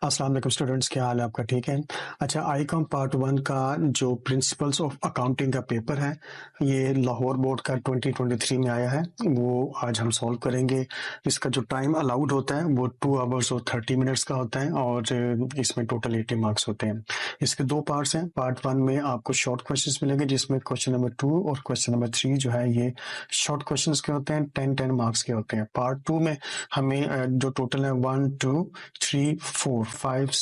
अस्सलाम वालेकुम स्टूडेंट्स, क्या हाल है आपका? ठीक है। अच्छा, आईकॉम पार्ट 1 का जो प्रिंसिपल्स ऑफ अकाउंटिंग का पेपर है, ये लाहौर बोर्ड का 2023 में आया है। वो आज हम सॉल्व करेंगे। इसका जो टाइम अलाउड होता है वो 2 आवर्स और 30 मिनट्स का होता है और इसमें टोटल 80 मार्क्स होते हैं। इसके 2 पार्ट्स हैं। पार्ट 1 में आपको शॉर्ट क्वेश्चंस मिलेंगे, जिसमें क्वेश्चन नंबर 2 और क्वेश्चन नंबर 3 जो है ये शॉर्ट क्वेश्चंस के होते हैं, 10 मार्क्स के होते हैं। पार्ट 2 में हमें जो टोटल है 1 2 3 4 5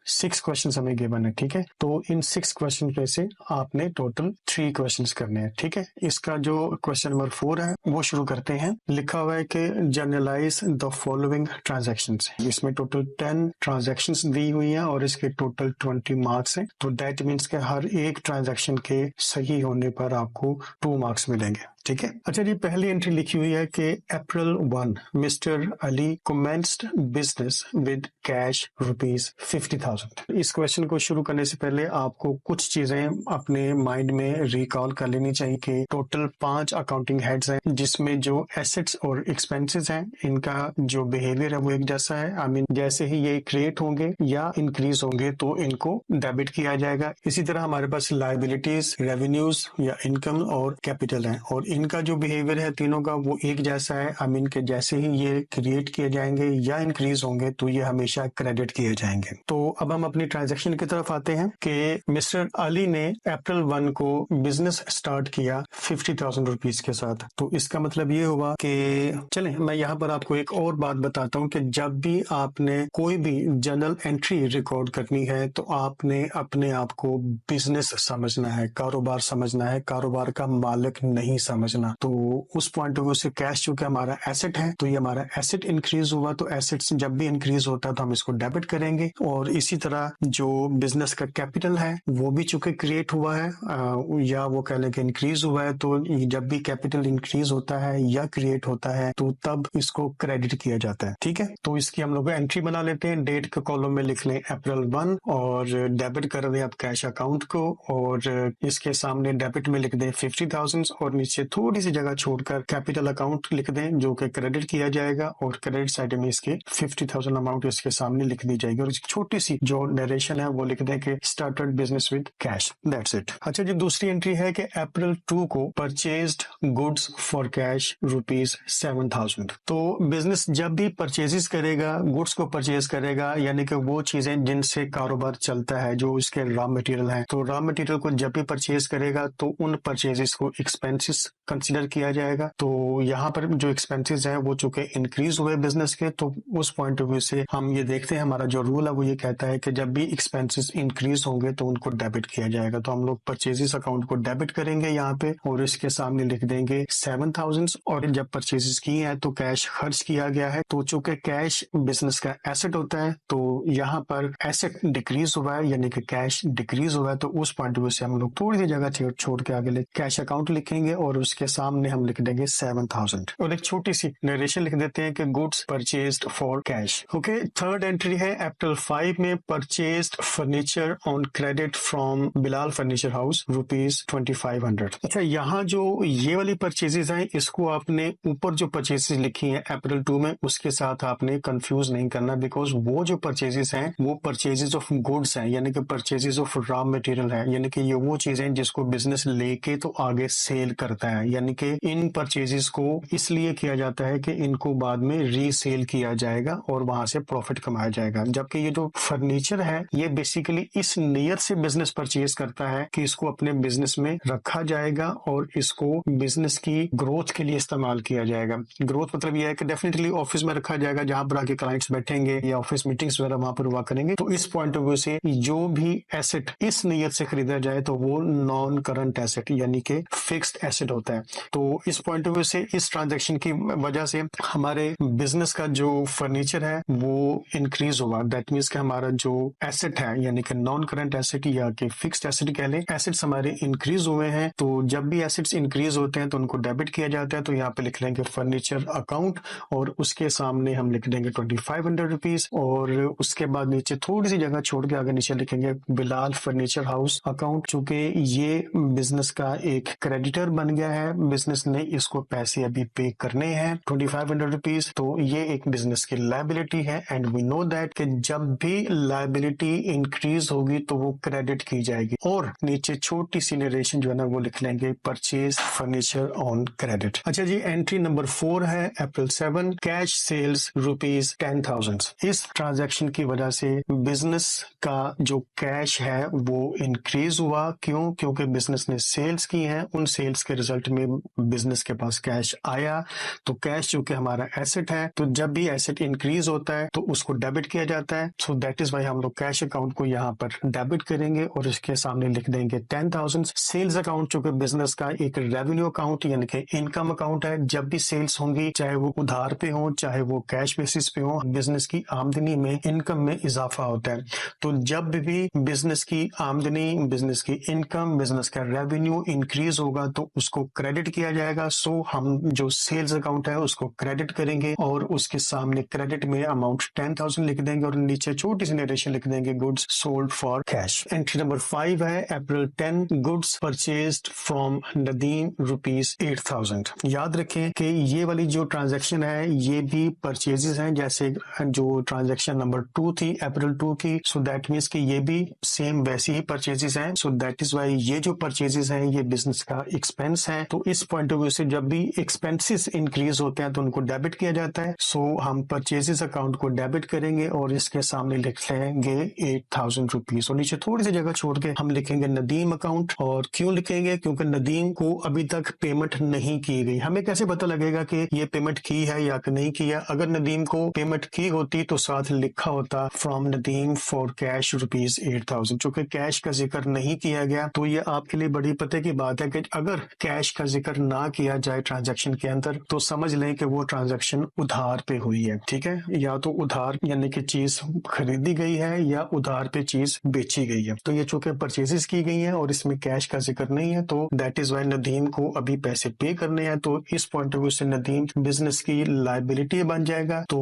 6 क्वेश्चंस हमें गिवन है। ठीक है, तो इन 6 क्वेश्चन पे से आपने टोटल 3 क्वेश्चंस करने हैं। ठीक है, इसका जो क्वेश्चन नंबर 4 है वो शुरू करते हैं। लिखा हुआ है कि जर्नलाइज द फॉलोइंग ट्रांजैक्शंस। इसमें टोटल 10 ट्रांजैक्शंस दी हुई हैं और इसके टोटल 20 मार्क्स हैं। तो दैट मीन्स के हर एक ट्रांजैक्शन के सही होने पर आपको 2 मार्क्स मिलेंगे। ठीक है। अच्छा जी, पहली एंट्री लिखी हुई है कि अप्रैल 1 mister Ali commenced business with cash ₹50,000। इस क्वेश्चन को शुरू करने से पहले आपको कुछ चीजें अपने माइंड में रिकॉल कर लेनी चाहिए कि टोटल 5 अकाउंटिंग हेड्स हैं, जिसमें जो एसेट्स और एक्सपेंसेस हैं इनका जो बिहेवियर है वो एक जैसा है। आई मीन जैसे ही ये क्रिएट होंगे या इंक्रीज होंगे तो इनको डेबिट किया जाएगा। इसी तरह हमारे पास लायबिलिटीज, रेवेन्यूज या इनकम और कैपिटल है और इनका जो बिहेवियर है तीनों का वो एक जैसा है। आई मीन के जैसे ही ये क्रिएट किए जाएंगे या इंक्रीज होंगे तो ये हमेशा क्रेडिट किए जाएंगे। तो अब हम अपनी ट्रांजैक्शन की तरफ आते हैं कि मिस्टर अली ने अप्रैल 1 को बिजनेस स्टार्ट किया 50,000 रुपीज के साथ। तो इसका मतलब ये हुआ कि चलें मैं यहाँ पर आपको एक और बात बताता हूँ कि जब भी आपने कोई भी जर्नल एंट्री रिकॉर्ड करनी है तो आपने अपने आप को बिजनेस समझना है, कारोबार समझना है, कारोबार का मालिक नहीं समझना। तो उस पॉइंट ऑफ व्यू से कैश चूंकि हमारा एसेट है तो ये हमारा एसेट इंक्रीज हुआ, तो एसेट्स जब भी इंक्रीज होता है तो हम इसको डेबिट करेंगे। और इसी तरह जो बिजनेस का कैपिटल है वो भी चूंकि क्रिएट हुआ है या वो कह लें कि इंक्रीज हुआ है, तो जब भी कैपिटल इंक्रीज होता है या क्रिएट होता है तो तब इसको क्रेडिट किया जाता है। ठीक है, तो इसकी हम लोग एंट्री बना लेते हैं। डेट के कॉलम में लिख लें अप्रैल 1 और डेबिट कर दें आप कैश अकाउंट को और इसके सामने डेबिट में लिख दें 50,000 और नीचे थोड़ी सी जगह छोड़कर कैपिटल अकाउंट लिख दें जो कि क्रेडिट किया जाएगा और क्रेडिट साइड में इसके 50,000 अमाउंट इसके सामने लिख दी जाएगी और एक छोटी सी जो नरेशन है वो लिख दें कि started business with cash. That's it. अच्छा जी, दूसरी एंट्री है कि अप्रैल 2 को परचेज्ड गुड्स फॉर कैश ₹7,000। तो बिजनेस जब भी परचेजेस करेगा, गुड्स को परचेज करेगा, यानी कि वो चीजें जिनसे कारोबार चलता है, जो इसके रॉ मटेरियल है, तो रॉ मटेरियल को जब भी परचेज करेगा तो उन परचेजेस को एक्सपेंसेस कंसीडर किया जाएगा। तो यहाँ पर जो एक्सपेंसेस हैं वो चूंकि इंक्रीज हुए बिजनेस के, तो उस पॉइंट ऑफ व्यू से हम ये देखते हैं, हमारा जो रूल है वो ये कहता है कि जब भी एक्सपेंसेस इंक्रीज होंगे तो उनको डेबिट किया जाएगा। तो हम लोग परचेजेस अकाउंट को डेबिट करेंगे यहाँ पे और इसके सामने लिख देंगे 7,000 और जब परचेजेस किए हैं तो कैश खर्च किया गया है। तो चूंकि कैश बिजनेस का एसेट होता है तो यहाँ पर एसेट डिक्रीज हुआ है यानी कि कैश डिक्रीज हुआ है, तो उस पॉइंट ऑफ व्यू से हम लोग थोड़ी सी जगह छोड़ के आगे कैश अकाउंट लिखेंगे और उसके सामने हम लिख देंगे 7,000 और एक छोटी सी नरेशन लिख देते हैं कि goods purchased for cash. Okay, third entry है अप्रैल 5 में purchased furniture on credit from Bilal furniture house ₹2,500। अच्छा, यहाँ जो ये वाली परचेजेस हैं इसको आपने ऊपर जो परचेजेस लिखी हैं अप्रैल 2 में उसके साथ आपने कंफ्यूज नहीं करना, बिकॉज वो जो परचेजेस हैं वो परचेजेस ऑफ गुड्स हैं, यानी कि परचेजेस ऑफ रॉ मटेरियल है, यानी कि ये वो चीजें जिसको बिजनेस लेके तो आगे सेल करता है। यानी कि इन परचेजेस को इसलिए किया जाता है कि इनको बाद में रीसेल किया जाएगा और वहां से प्रॉफिट कमाया जाएगा। जबकि ये जो फर्नीचर है ये बेसिकली इस नियत से बिजनेस परचेज करता है कि इसको अपने बिजनेस में रखा जाएगा और इसको बिजनेस की ग्रोथ के लिए इस्तेमाल किया जाएगा। ग्रोथ मतलब यह है कि डेफिनेटली ऑफिस में रखा जाएगा जहां पर आके क्लाइंट्स बैठेंगे या ऑफिस मीटिंग्स वगैरह वहां पर हुआ करेंगे। तो इस पॉइंट ऑफ व्यू से जो भी एसेट इस नियत से खरीदा जाए तो वो नॉन करंट एसेट यानी कि फिक्स्ड एसेट होता है। तो इस पॉइंट ऑफ व्यू से इस ट्रांजैक्शन की वजह से हमारे बिजनेस का जो फर्नीचर है वो इंक्रीज हुआ। दैट मीन्स कि हमारा जो एसेट है यानी कि नॉन करंट एसेट या कि फिक्स्ड एसेट कह लें, एसेट्स हमारे इंक्रीज हुए हैं। तो जब भी एसेट्स इंक्रीज होते हैं तो उनको डेबिट किया जाता है। तो यहाँ पे लिख लेंगे फर्नीचर अकाउंट और उसके सामने हम लिख देंगे ₹2,500 और उसके बाद नीचे थोड़ी सी जगह छोड़ के आगे नीचे लिखेंगे बिलाल फर्नीचर हाउस अकाउंट। चूंकि ये बिजनेस का एक क्रेडिटर बन गया है, बिजनेस ने इसको पैसे अभी पे करने हैं ₹2,500, तो ये एक बिजनेस की लायबिलिटी है। एंड वी नो दैट कि जब भी लायबिलिटी इंक्रीज होगी तो वो क्रेडिट की जाएगी, और नीचे छोटी सी नरेशन जो है ना वो लिख लेंगे परचेज फर्नीचर ऑन क्रेडिट। अच्छा जी, एंट्री नंबर 4 है अप्रैल 7, कैश सेल्स ₹10,000। इस ट्रांजैक्शन की वजह से बिजनेस का जो कैश है वो इंक्रीज हुआ। क्यों? क्योंकि बिजनेस ने सेल्स की हैं, उन सेल्स के रिजल्ट में बिजनेस के पास कैश आया। तो कैश जो कि हमारा एसेट है, तो जब भी एसेट इंक्रीज होता है तो उसको डेबिट किया जाता है। सो दैट इज वाई हम लोग कैश अकाउंट को यहाँ पर डेबिट करेंगे और इसके सामने लिख देंगे 10,000। सेल्स अकाउंट जो कि बिजनेस का एक रेवेन्यू अकाउंट यानी कि इनकम अकाउंट है। जब भी सेल्स होंगी, चाहे वो उधार पे हो चाहे वो कैश बेसिस पे हो, बिजनेस की आमदनी में, इनकम में इजाफा होता है। तो जब भी बिजनेस की आमदनी, बिजनेस की इनकम, बिजनेस का रेवेन्यू इंक्रीज होगा तो उसको क्रेडिट किया जाएगा। सो हम जो सेल्स अकाउंट है उसको क्रेडिट करेंगे और उसके सामने क्रेडिट में अमाउंट 10,000 लिख देंगे और नीचे छोटी सी नरेशन लिख देंगे goods sold for cash. Entry number 5 है अप्रैल 10, गुड्स परचेज्ड फ्रॉम नदीम ₹8,000। याद रखें कि ये वाली जो ट्रांजैक्शन है ये भी परचेजेस हैं, जैसे जो ट्रांजैक्शन नंबर 2 थी अप्रैल 2 की। सो दैट मीन्स कि ये भी सेम वैसी ही परचेजेस हैं। सो दैट इज वाई ये जो परचेजेस हैं ये बिजनेस का एक्सपेंस है। तो इस पॉइंट ऑफ व्यू से जब भी एक्सपेंसेस इंक्रीज होते हैं तो उनको डेबिट किया जाता है। सो हम परचेजेस अकाउंट को डेबिट करेंगे और इसके सामने लिख लेंगे ₹8,000 और नीचे थोड़ी सी जगह छोड़ के हम लिखेंगे नदीम अकाउंट। और क्यों लिखेंगे? क्योंकि नदीम को अभी तक पेमेंट नहीं की गई। हमें कैसे पता लगेगा कि ये पेमेंट की है या नहीं की है? अगर नदीम को पेमेंट की होती तो साथ लिखा होता फ्रॉम नदीम फॉर कैश ₹8,000। चूंकि कैश का जिक्र नहीं किया गया तो ये आपके लिए बड़ी पते की बात है कि अगर कैश का जिक्र ना किया जाए ट्रांजैक्शन के अंदर तो समझ लें कि वो ट्रांजैक्शन उधार पे हुई है। ठीक है, या तो उधार यानी कि चीज खरीदी गई है या उधार पे चीज बेची गई है। तो ये चूंकि परचेजेस की गई है और इसमें कैश का जिक्र नहीं है तो दैट इज वाई नदीम को अभी पैसे पे करने हैं। तो इस पॉइंट ऑफ व्यू से नदीम बिजनेस की लायबिलिटी बन जाएगा। तो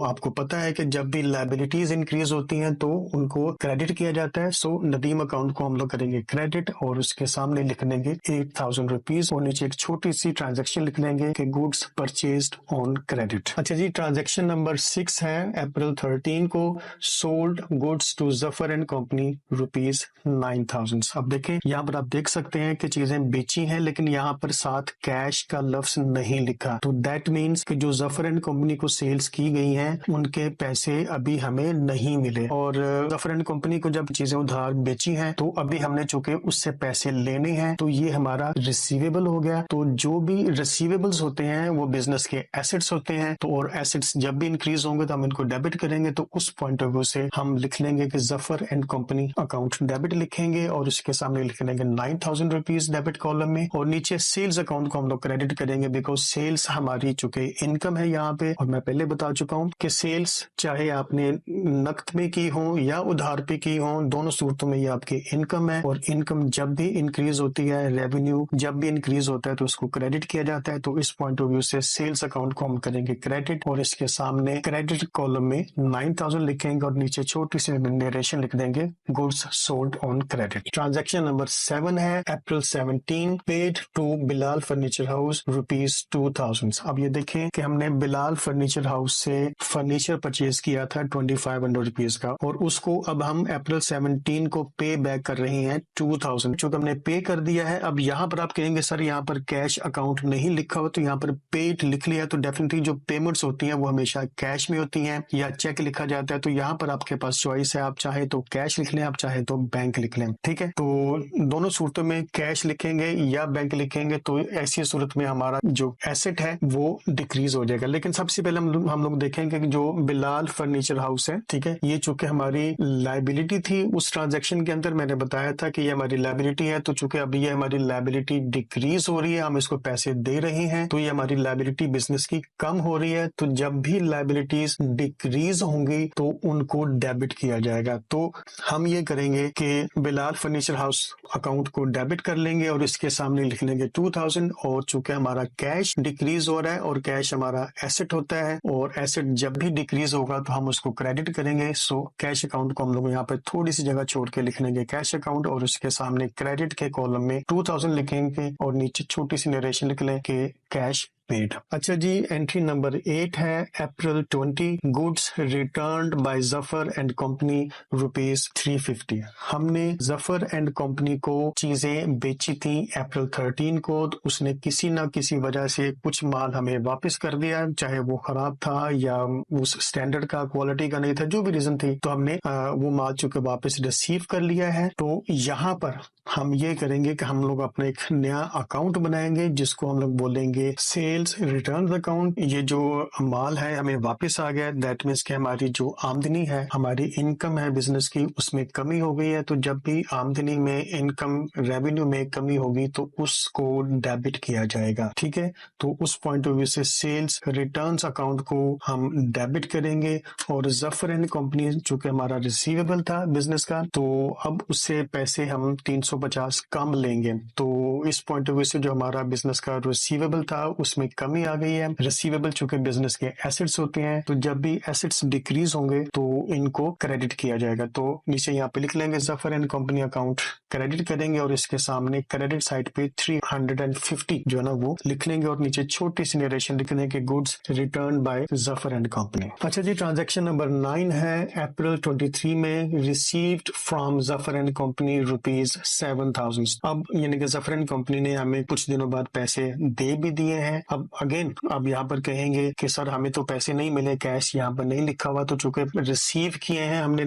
आपको पता है कि जब भी लायबिलिटीज इंक्रीज होती हैं तो उनको क्रेडिट किया जाता है। सो नदीम अकाउंट को हम लोग करेंगे क्रेडिट और उसके सामने लिख देंगे ₹8,000 और नीचे एक छोटी सी ट्रांजैक्शन लिख लेंगे कि गुड्स परचेज्ड ऑन क्रेडिट। अच्छा जी, ट्रांजैक्शन नंबर 6 है अप्रैल 13 को, sold goods to Zafar and company ₹9,000। अब देखें यहाँ पर आप देख सकते हैं कि चीजें बेची हैं लेकिन यहाँ पर साथ कैश का लफ्ज नहीं लिखा। तो दैट मीन्स कि जो जफर एंड कंपनी को सेल्स की गई हैं उनके पैसे अभी हमें नहीं मिले। और जफर एंड कंपनी को जब चीजें उधार बेची हैं तो अभी हमने चूंकि उससे पैसे लेने हैं तो ये हमारा रिसीवेबल हो गया। तो जो भी रिसीवेबल्स होते हैं वो बिजनेस के एसेट्स होते हैं। तो और एसेट्स जब भी इंक्रीज होंगे तो हम इनको डेबिट करेंगे। तो उस पॉइंट ऑफ व्यू से हम लिख लेंगे कि Zafar and company account debit लिखेंगे और उसके सामने लिख लेंगे ₹9,000 डेबिट कॉलम में। और नीचे सेल्स अकाउंट को हम लोग क्रेडिट करेंगे बिकॉज सेल्स हमारी चूंकि इनकम है यहाँ पे। और मैं पहले बता चुका हूँ कि सेल्स चाहे आपने नकद में की हो या उधार पे की हो, दोनों सूरतों में ये आपकी इनकम है। और इनकम जब भी इंक्रीज होती है, रेवेन्यू जब भी इंक्रीज होता है तो उसको क्रेडिट किया जाता है। तो इस पॉइंट ऑफ व्यू से सेल्स अकाउंट को हम करेंगे क्रेडिट और इसके सामने क्रेडिट कॉलम में 9,000 लिखेंगे और नीचे छोटी सी नरेशन लिख देंगे goods sold on credit. Transaction number 7 है April 17, paid to Bilal furniture house ₹2,000। अब ये देखें कि हमने बिलाल फर्नीचर हाउस से फर्नीचर परचेज किया था ₹2,500 का और उसको अब हम अप्रैल 17 को पे बैक कर रहे हैं 2,000। चूंकि हमने पे कर दिया है, अब यहाँ पर आप कहेंगे सर यहाँ पर कैश अकाउंट नहीं लिखा हो, तो यहाँ पर पेड लिख लिया तो डेफिनेटली जो पेमेंट्स होती हैं वो हमेशा कैश में होती हैं या चेक लिखा जाता है। तो यहाँ पर आपके पास चॉइस है, आप चाहे तो कैश लिख लें, आप चाहे तो बैंक लिख लें। ठीक है, तो दोनों सूरतों में कैश लिखेंगे या बैंक लिखेंगे तो ऐसी सूरत में हमारा जो एसेट है वो डिक्रीज हो जाएगा। लेकिन सबसे पहले हम लोग देखेंगे कि जो बिलाल फर्नीचर हाउस है, ठीक है, ये चूंकि हमारी लायबिलिटी थी उस ट्रांजैक्शन के अंदर मैंने बताया था कि ये हमारी लायबिलिटी है। तो चूंकि अभी ये हमारी लायबिलिटी डिक्रीज हो रही है, हम इसको पैसे दे रहे हैं तो ये हमारी लायबिलिटी बिजनेस की कम हो रही है। तो जब भी लायबिलिटीज डिक्रीज होंगी तो उनको डेबिट किया जाएगा। तो हम ये करेंगे कि बिलाल फर्नीचर हाउस अकाउंट को डेबिट कर लेंगे और इसके सामने लिख लेंगे 2,000। और चूंकि हमारा कैश डिक्रीज हो रहा है और कैश हमारा एसेट होता है और एसेट जब भी डिक्रीज होगा तो हम उसको क्रेडिट करेंगे। सो कैश अकाउंट को हम लोग यहाँ पे थोड़ी सी जगह छोड़ के लिख लेंगे कैश अकाउंट और उसके सामने क्रेडिट के कॉलम में 2,000 लिखेंगे और नीचे छोटी सी नरेशन लिख लें कि कैश पेड। अच्छा जी, एंट्री नंबर 8 है April 20, goods returned by Zafar and company ₹350। हमने जफर एंड कंपनी को चीजें बेची थी अप्रैल 13 को, तो उसने किसी ना किसी वजह से कुछ माल हमें वापस कर दिया, चाहे वो खराब था या उस स्टैंडर्ड का क्वालिटी का नहीं था, जो भी रीजन थी, तो हमने वो माल चूंकि वापस रिसीव कर लिया है। तो यहाँ पर हम ये करेंगे कि हम लोग अपना एक नया अकाउंट बनाएंगे जिसको हम लोग बोलेंगे सेल्स रिटर्न अकाउंट। ये जो माल है हमें वापस आ गया, दैट मीन्स कि हमारी जो आमदनी है, हमारी इनकम है बिजनेस की, उसमें कमी हो गई है। तो जब भी आमदनी में, इनकम रेवेन्यू में कमी होगी तो उसको डेबिट किया जाएगा। ठीक है, तो उस पॉइंट ऑफ व्यू से सेल्स रिटर्न अकाउंट को हम डेबिट करेंगे। और जफर एंड कंपनी चूंकि हमारा रिसीवेबल था बिजनेस का, तो अब उससे पैसे हम 350 कम लेंगे। तो इस पॉइंट ऑफ व्यू से जो हमारा बिजनेस का रिसीवेबल था उसमें कमी आ गई है। रिसीवेबल चूंकि बिजनेस के एसेट्स होते हैं, तो जब भी एसेट्स डिक्रीज होंगे तो इनको क्रेडिट किया जाएगा। तो नीचे यहाँ पे लिख लेंगे Zafar and company account, credit करेंगे और इसके सामने क्रेडिट साइड पे 350 जो है ना वो लिख लेंगे और नीचे छोटी सी नरेशन लिख देंगे goods return by Zafar and company. अच्छा जी, ट्रांजैक्शन नंबर 9 है अप्रैल 23 में received from Zafar and company ₹7,000। अब यानी कि जफर एंड कंपनी ने हमें कुछ दिनों बाद पैसे दे भी दिए हैं। अब अगेन अब यहाँ पर कहेंगे कि सर हमें तो पैसे नहीं मिले, कैश यहाँ पर नहीं लिखा हुआ, तो चूंकि रिसीव किए हैं हमने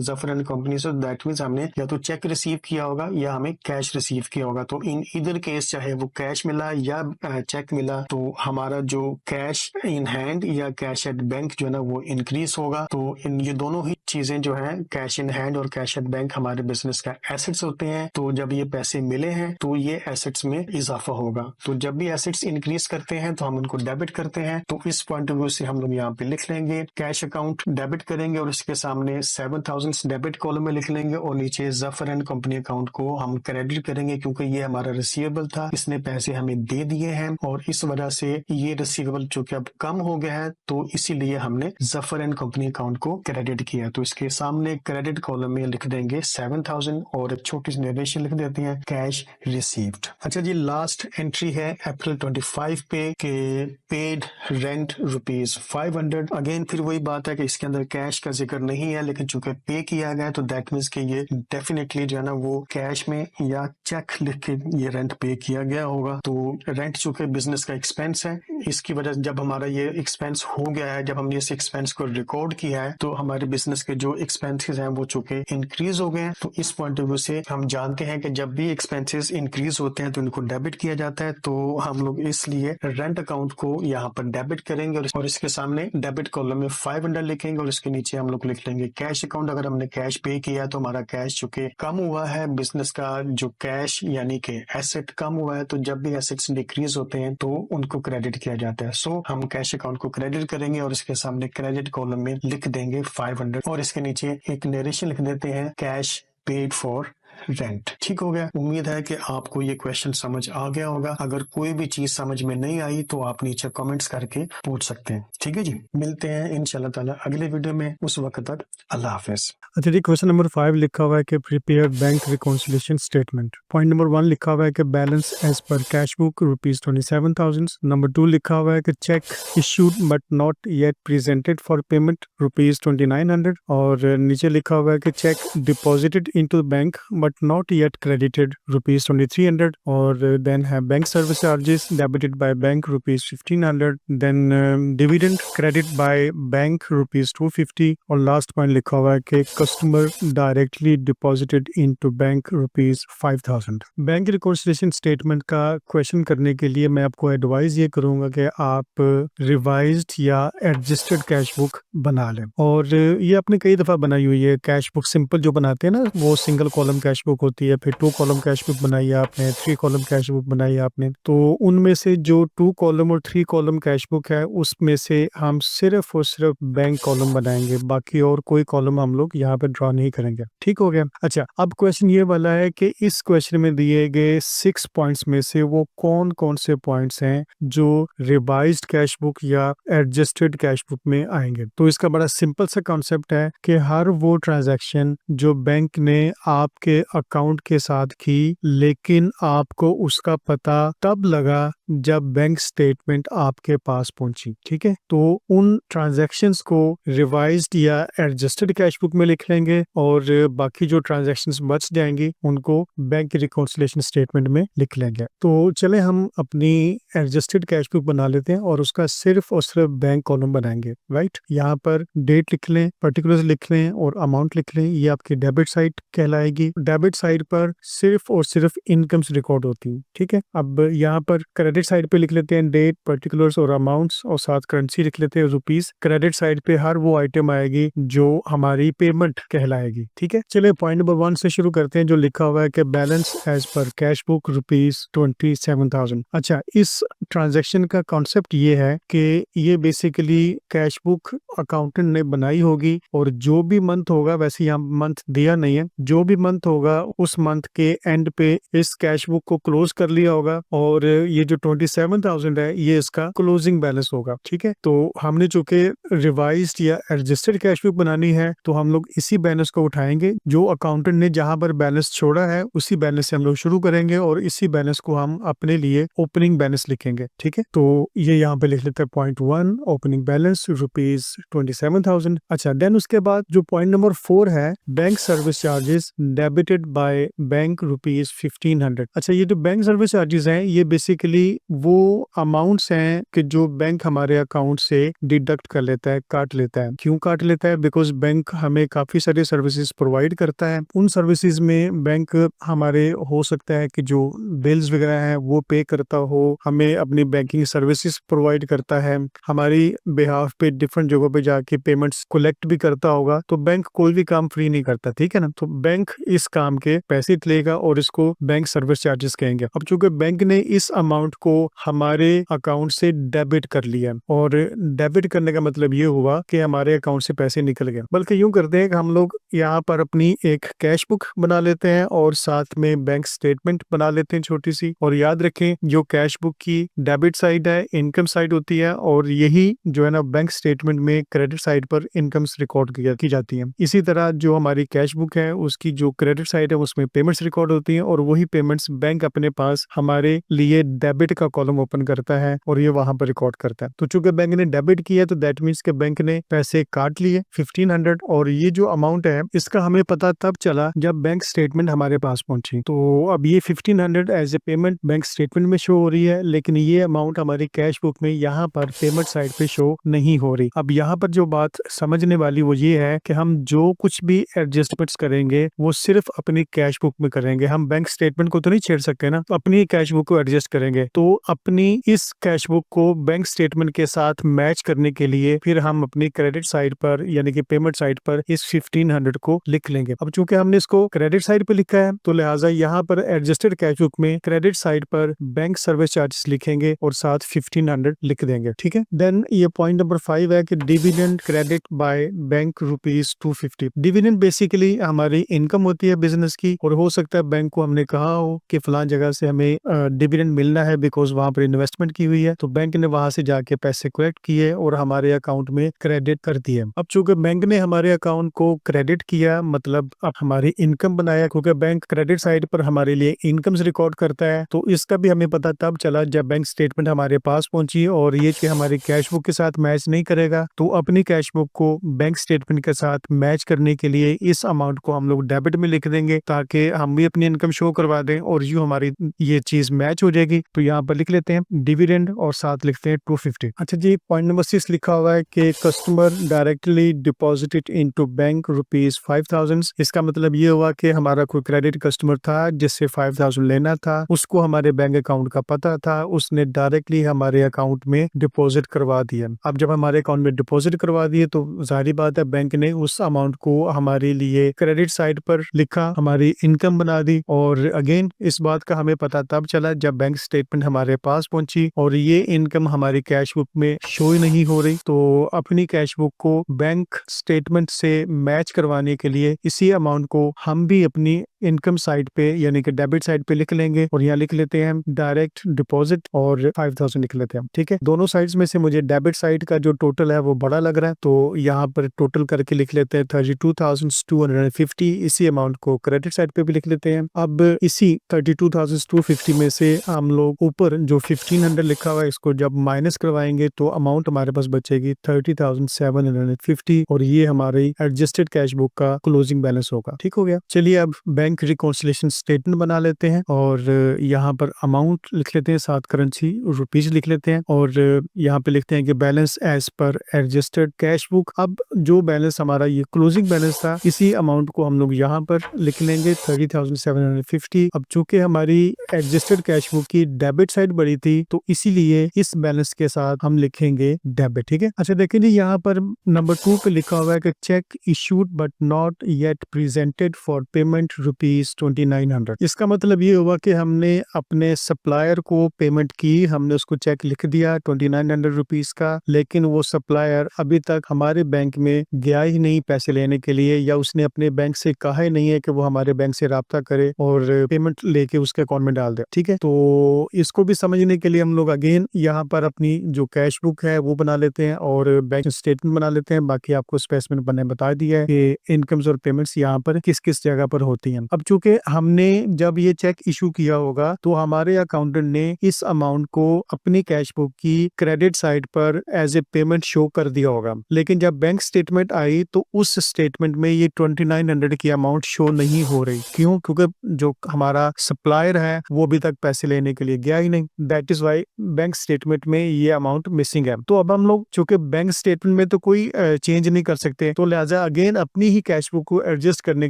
जफर एंड कंपनी से, दैट मीन्स हमने या तो चेक रिसीव किया होगा या हमें कैश रिसीव किया होगा। तो इन इधर केस चाहे वो कैश मिला या चेक मिला, तो हमारा जो कैश इन हैंड या कैश एट बैंक जो है ना वो इंक्रीज होगा। तो इन ये दोनों ही चीजें जो है, कैश इन हैंड और कैश एट बैंक, हमारे बिजनेस का एसेट्स होते हैं। तो जब ये पैसे मिले हैं तो ये एसेट्स में इजाफा होगा। तो जब भी एसेट्स इंक्रीज करते हैं तो हम उनको डेबिट करते हैं। तो इस पॉइंट ऑफ व्यू से हम लोग यहाँ पे लिख लेंगे कैश अकाउंट डेबिट करेंगे और इसके सामने 7,000 डेबिट कॉलम में लिख लेंगे और नीचे जफर एंड कंपनी अकाउंट को हम क्रेडिट करेंगे क्योंकि ये हमारा रिसीवेबल था, इसने पैसे हमें दे दिए हैं और इस वजह से ये रिसीवेबल चूंकि अब कम हो गया है तो इसीलिए हमने जफर एंड कंपनी अकाउंट को क्रेडिट किया। तो इसके सामने क्रेडिट कॉलम में लिख देंगे 7,000 और एक छोटी सी नरेशन लिख देते हैं कैश रिसीव्ड। अच्छा जी, लास्ट एंट्री है अप्रैल 25 पे के पेड रेंट ₹500। अगेन फिर वही बात है कि इसके अंदर कैश का जिक्र नहीं है, लेकिन चूंकि पे किया गया तो दैट मीन्स कि ये डेफिनेटली जो है ना वो कैश में या चेक लिख के ये रेंट पे किया गया होगा। तो रेंट चूंकि बिजनेस का एक्सपेंस है, इसकी वजह से जब हमारा ये एक्सपेंस हो गया है, जब हमने इस एक्सपेंस को रिकॉर्ड किया है, तो हमारे बिजनेस के जो एक्सपेंसेस हैं वो चूंकि इंक्रीज हो गए हैं। तो इस पॉइंट ऑफ व्यू से हम जानते हैं कि जब भी एक्सपेंसेस इंक्रीज होते हैं तो इनको डेबिट किया जाता है। तो हम लोग इसलिए रेंट अकाउंट को यहाँ पर डेबिट करेंगे और इसके सामने डेबिट कॉलम में 500 लिखेंगे और इसके नीचे हम लोग लिख लेंगे कैश अकाउंट। अगर हमने कैश पे किया तो हमारा कैश चूंकि कम हुआ है, बिजनेस का जो कैश यानी कि एसेट कम हुआ है, तो जब भी एसेट्स डिक्रीज होते हैं तो उनको क्रेडिट किया जाता है। सो हम कैश अकाउंट को क्रेडिट करेंगे और इसके सामने क्रेडिट कॉलम में लिख देंगे 500 और इसके नीचे एक नरेशन लिख देते हैं कैश पेड फॉर रेंट। ठीक हो गया। उम्मीद है कि आपको ये क्वेश्चन समझ आ गया होगा। अगर कोई भी चीज समझ में नहीं आई तो आप नीचे कमेंट्स करके पूछ सकते हैं। ठीक है जी, मिलते हैं इंशाल्लाह ताला अगले वीडियो में, उस वक्त तक अल्लाह हाफिज। अच्छा जी, क्वेश्चन नंबर 5 लिखा हुआ है कि prepare bank reconciliation statement. Point number 1 लिखा हुआ है कि balance as per cash book ₹27,000। Number 2 लिखा हुआ है कि cheque issued but not yet presented for payment ₹2900 और नीचे लिखा हुआ है कि cheque deposited into bank but not yet credited ₹2300 और देन है bank service charges debited by bank ₹1500, then dividend credit by bank ₹250 और लास्ट पॉइंट लिखा हुआ है कि customer directly deposited into bank ₹5,000। Bank reconciliation statement का क्वेश्चन करने के लिए मैं आपको एडवाइस ये करूंगा कि आप रिवाइज्ड या एडजस्टेड कैश बुक बना लें और ये आपने कई दफ़ा बनाई हुई है। कैश बुक सिंपल जो बनाते हैं ना, वो सिंगल कॉलम कैश बुक होती है, फिर 2 कॉलम कैश बुक बनाई है आपने, 3 कॉलम कैश बुक बनाई है आपने। तो उनमें से जो 2 कॉलम और 3 कॉलम कैश बुक है उसमें से हम सिर्फ और सिर्फ बैंक कॉलम बनाएंगे, बाकी और कोई कॉलम हम लोग यहाँ पे ड्रॉ नहीं करेंगे। ठीक हो गया। अच्छा, अब क्वेश्चन ये वाला है कि इस क्वेश्चन में दिए गए 6 पॉइंट्स में से वो कौन कौन से पॉइंट्स हैं जो रिवाइज्ड कैश बुक या एडजस्टेड कैश बुक में आएंगे। तो इसका बड़ा सिंपल सा कॉन्सेप्ट है कि हर वो ट्रांजैक्शन जो बैंक ने आपके अकाउंट के साथ की, लेकिन आपको उसका पता तब लगा जब बैंक स्टेटमेंट आपके पास पहुंची। ठीक है, तो उन ट्रांजैक्शंस को रिवाइज्ड या एडजस्टेड कैश बुक में लिख लेंगे और बाकी जो ट्रांजैक्शंस बच जाएंगी उनको बैंक रिकॉन्सिलिएशन स्टेटमेंट में लिख लेंगे। तो चले हम अपनी एडजस्टेड कैश बुक बना लेते हैं और उसका सिर्फ और सिर्फ बैंक कॉलम बनाएंगे। राइट, यहाँ पर डेट लिख लें, पर्टिकुलर्स लिख लें और अमाउंट लिख लें। ये आपकी डेबिट साइड कहलाएगी। डेबिट साइड पर सिर्फ और सिर्फ इनकम्स रिकॉर्ड होती हैं। ठीक है, अब यहाँ पर क्रेडिट साइड पे लिख लेते हैं डेट, पर्टिकुलर्स और अमाउंट्स और साथ करेंसी लिख लेते हैं रुपीस। क्रेडिट साइड पे हर वो आइटम आएगी जो हमारी पेमेंट कहलाएगी। ठीक है, चलिए पॉइंट नंबर 1 से शुरू करते हैं, जो लिखा हुआ है कि balance as per cash book ₹27,000। अच्छा, इस ट्रांजैक्शन का कॉन्सेप्ट ये है कि ये बेसिकली कैश बुक अकाउंटेंट ने बनाई होगी और जो भी मंथ होगा, वैसे यहाँ मंथ दिया नहीं है, जो भी मंथ होगा उस मंथ के एंड पे इस कैश बुक को क्लोज कर लिया होगा और ये जो 27,000 है ये इसका क्लोजिंग बैलेंस होगा। ठीक है, तो हमने चूंकि रिवाइज्ड या एडजस्टेड कैश बुक बनानी है तो हम लोग इसी बैलेंस को उठाएंगे, जो अकाउंटेंट ने जहां पर बैलेंस छोड़ा है उसी बैलेंस से हम लोग शुरू करेंगे और इसी बैलेंस को हम अपने लिए ओपनिंग बैलेंस लिखेंगे। ठीक है, तो ये यहाँ पे लिख लेते हैं पॉइंट 1 ओपनिंग बैलेंस ₹27,000। अच्छा, देन उसके बाद जो पॉइंट नंबर 4 है, bank service charges debited by bank ₹1500। अच्छा, ये जो बैंक सर्विस चार्जेस हैं ये बेसिकली वो अमाउंट्स हैं कि जो बैंक हमारे अकाउंट से डिडक्ट कर लेता है, काट लेता है। क्यों काट लेता है? बिकॉज बैंक हमें काफी सारी सर्विसेज प्रोवाइड करता है। उन सर्विसेज में बैंक हमारे हो सकता है कि जो बिल्स वगैरह हैं वो पे करता हो, हमें अपनी बैंकिंग सर्विसेज प्रोवाइड करता है, हमारी बिहाफ पे डिफरेंट जगहों पे जाके पेमेंट्स कलेक्ट भी करता होगा। तो बैंक कोई भी काम फ्री नहीं करता। ठीक है ना, तो बैंक इस काम के पैसे लेगा और इसको बैंक सर्विस चार्जेस कहेंगे। अब चूंकि बैंक ने इस अमाउंट को हमारे अकाउंट से डेबिट कर लिया और डेबिट करने का मतलब ये हुआ कि हमारे अकाउंट से पैसे निकल गए। बल्कि यूं करते हैं कि हम लोग यहाँ पर अपनी एक कैश बुक बना लेते हैं और साथ में बैंक स्टेटमेंट बना लेते हैं छोटी सी। और याद रखें, जो कैश बुक की डेबिट साइड है इनकम साइड होती है और यही जो है ना बैंक स्टेटमेंट में क्रेडिट साइड पर इनकम्स रिकॉर्ड की जाती है। इसी तरह जो हमारी कैश बुक है उसकी जो क्रेडिट साइड है उसमें पेमेंट्स रिकॉर्ड होती हैं और वही पेमेंट्स बैंक अपने पास हमारे लिए डेबिट का कॉलम ओपन करता है और ये वहां पर रिकॉर्ड करता है। तो चूंकि बैंक ने डेबिट किया तो दैट मीन्स के बैंक ने पैसे काट लिए 1500 और ये जो अमाउंट है इसका हमें पता तब चला जब बैंक स्टेटमेंट हमारे पास पहुंची। तो अब ये 1500 as a payment bank statement में शो हो रही है, लेकिन ये अमाउंट हमारी कैश बुक में यहाँ पर पेमेंट साइड पे शो नहीं हो रही। अब यहाँ पर जो बात समझने वाली वो ये है कि हम जो कुछ भी एडजस्टमेंट्स करेंगे वो सिर्फ अपनी कैश बुक में करेंगे। हम बैंक स्टेटमेंट को तो नहीं छेड़ सकते ना, तो अपनी कैश बुक को एडजस्ट करेंगे। तो अपनी इस कैश बुक को बैंक स्टेटमेंट के साथ मैच करने के लिए फिर हम अपनी क्रेडिट साइड पर यानी कि पेमेंट साइड पर इस 1500 को लिख लेंगे। अब चूंकि हमने इसको क्रेडिट साइड पे लिखा है तो लिहाजा यहाँ पर एडजस्टेड कैश बुक में क्रेडिट साइड पर बैंक सर्विस चार्जेस लिखेंगे और साथ 1500 लिख देंगे। ठीक है, देन ये पॉइंट नंबर 5 है कि dividend credit by bank ₹250। Dividend basically हमारी इनकम होती है बिजनेस की और हो सकता है बैंक को हमने कहा हो कि फलां जगह से हमें डिविडेंड मिलना है बिकॉज वहां पर इन्वेस्टमेंट की हुई है, तो बैंक ने वहां से जाके पैसे कलेक्ट किए और हमारे अकाउंट में क्रेडिट कर दिए। अब चूंकि बैंक ने हमारे अकाउंट को क्रेडिट किया मतलब अब हमारी इनकम बनाया, क्योंकि बैंक क्रेडिट साइड पर हमारे लिए इनकम्स रिकॉर्ड करता है। तो इसका भी हमें पता तब चला जब बैंक स्टेटमेंट हमारे पास पहुंची और ये कि हमारी कैश बुक के साथ मैच नहीं करेगा, तो अपनी कैश बुक को बैंक स्टेटमेंट के साथ मैच करने के लिए इस अमाउंट को हम लोग डेबिट में लिख देंगे ताकि हम भी अपनी इनकम शो करवा दें और यूं हमारी ये चीज मैच हो जाएगी। तो यहाँ पर लिख लेते हैं डिविडेंड और साथ लिखते हैं 250। अच्छा जी, पॉइंट नंबर 6 लिखा हुआ है कि customer directly deposited into bank ₹5000। इसका मतलब ये हुआ कि हमारा कोई क्रेडिट कस्टमर था जिससे 5000 लेना था, उसको हमारे बैंक अकाउंट का पता था, उसने डायरेक्टली हमारे अकाउंट में डिपॉजिट करवा दिया। अब जब हमारे अकाउंट में डिपॉजिट करवा दिए तो जाहिर बात है बैंक ने उस अमाउंट को हमारे लिए क्रेडिट साइड पर लिखा, हमारी इनकम बना दी। और अगेन इस बात का हमें पता तब चला जब बैंक स्टेटमेंट हमारे पास पहुंची और ये इनकम हमारी कैश बुक में शो ही नहीं हो रही। तो अपनी कैश बुक को बैंक स्टेटमेंट से मैच करवाने के लिए इसी अमाउंट को हम भी अपनी इनकम साइड पे यानी कि डेबिट साइड पे लिख लेंगे और यहाँ लिख लेते हैं डायरेक्ट डिपॉजिट और 5000 लिख लेते हैं। ठीक है, दोनों साइड्स में से मुझे डेबिट साइड का जो टोटल है वो बड़ा लग रहा है, तो यहाँ पर टोटल करके लिख लेते हैं 32,250। इसी अमाउंट को क्रेडिट साइड पे भी लिख लेते हैं। अब इसी 32,250 में से हम लोग ऊपर जो 1500 लिखा हुआ है इसको जब माइनस करवाएंगे तो अमाउंट हमारे पास बचेगी 30,750 और ये हमारी एडजस्टेड कैश बुक का क्लोजिंग बैलेंस होगा। ठीक हो गया। चलिए अब बैंक रिकॉन्सिलिएशन स्टेटमेंट बना लेते हैं और यहाँ पर अमाउंट लिख लेते हैं, साथ करेंसी रुपीज लिख लेते हैं और यहाँ पे लिखते हैं कि balance as per adjusted cash book. अब जो बैलेंस हमारा ये क्लोजिंग बैलेंस था इसी अमाउंट को हम लोग यहाँ पर लिख लेंगे 30,750। अब चूंकि हमारी एडजस्टेड कैश बुक की डेबिट साइड बड़ी थी तो इसीलिए इस बैलेंस के साथ हम लिखेंगे डेबिट। ठीक है, अच्छा देखिए जी यहाँ पर नंबर 2 पे लिखा हुआ है कि cheque issued but not yet presented for payment ₹2900। इसका मतलब ये हुआ कि हमने अपने सप्लायर को पेमेंट की, हमने उसको चेक लिख दिया 2900 रुपीज का, लेकिन वो सप्लायर अभी तक हमारे बैंक में गया ही नहीं पैसे लेने के लिए, या उसने अपने बैंक से कहा ही नहीं है कि वो हमारे बैंक से राब्ता करे और पेमेंट लेके उसके अकाउंट में डाल दे। ठीक है, तो इसको भी समझने के लिए हम लोग अगेन यहाँ पर अपनी जो कैश बुक है वो बना लेते हैं और बैंक स्टेटमेंट बना लेते हैं। बाकी आपको स्पेसिफिक मैंने बता दिया है कि इनकम्स और पेमेंट्स यहाँ पर किस किस जगह पर होती हैं। अब चूंकि हमने जब ये चेक इशू किया होगा तो हमारे अकाउंटेंट ने इस अमाउंट को अपनी कैश बुक की क्रेडिट साइड पर एज ए पेमेंट शो कर दिया होगा, लेकिन जब बैंक स्टेटमेंट आई तो उस स्टेटमेंट में ये 2900 की अमाउंट शो नहीं हो रही। क्यों? क्योंकि जो हमारा सप्लायर है वो अभी तक पैसे लेने के लिए गया ही नहीं। That is why bank statement में ये अमाउंट मिसिंग है। तो अब हम लोग चूंकि बैंक स्टेटमेंट में तो कोई चेंज नहीं कर सकते, तो लिहाजा अगेन अपनी ही कैश बुक को एडजस्ट करने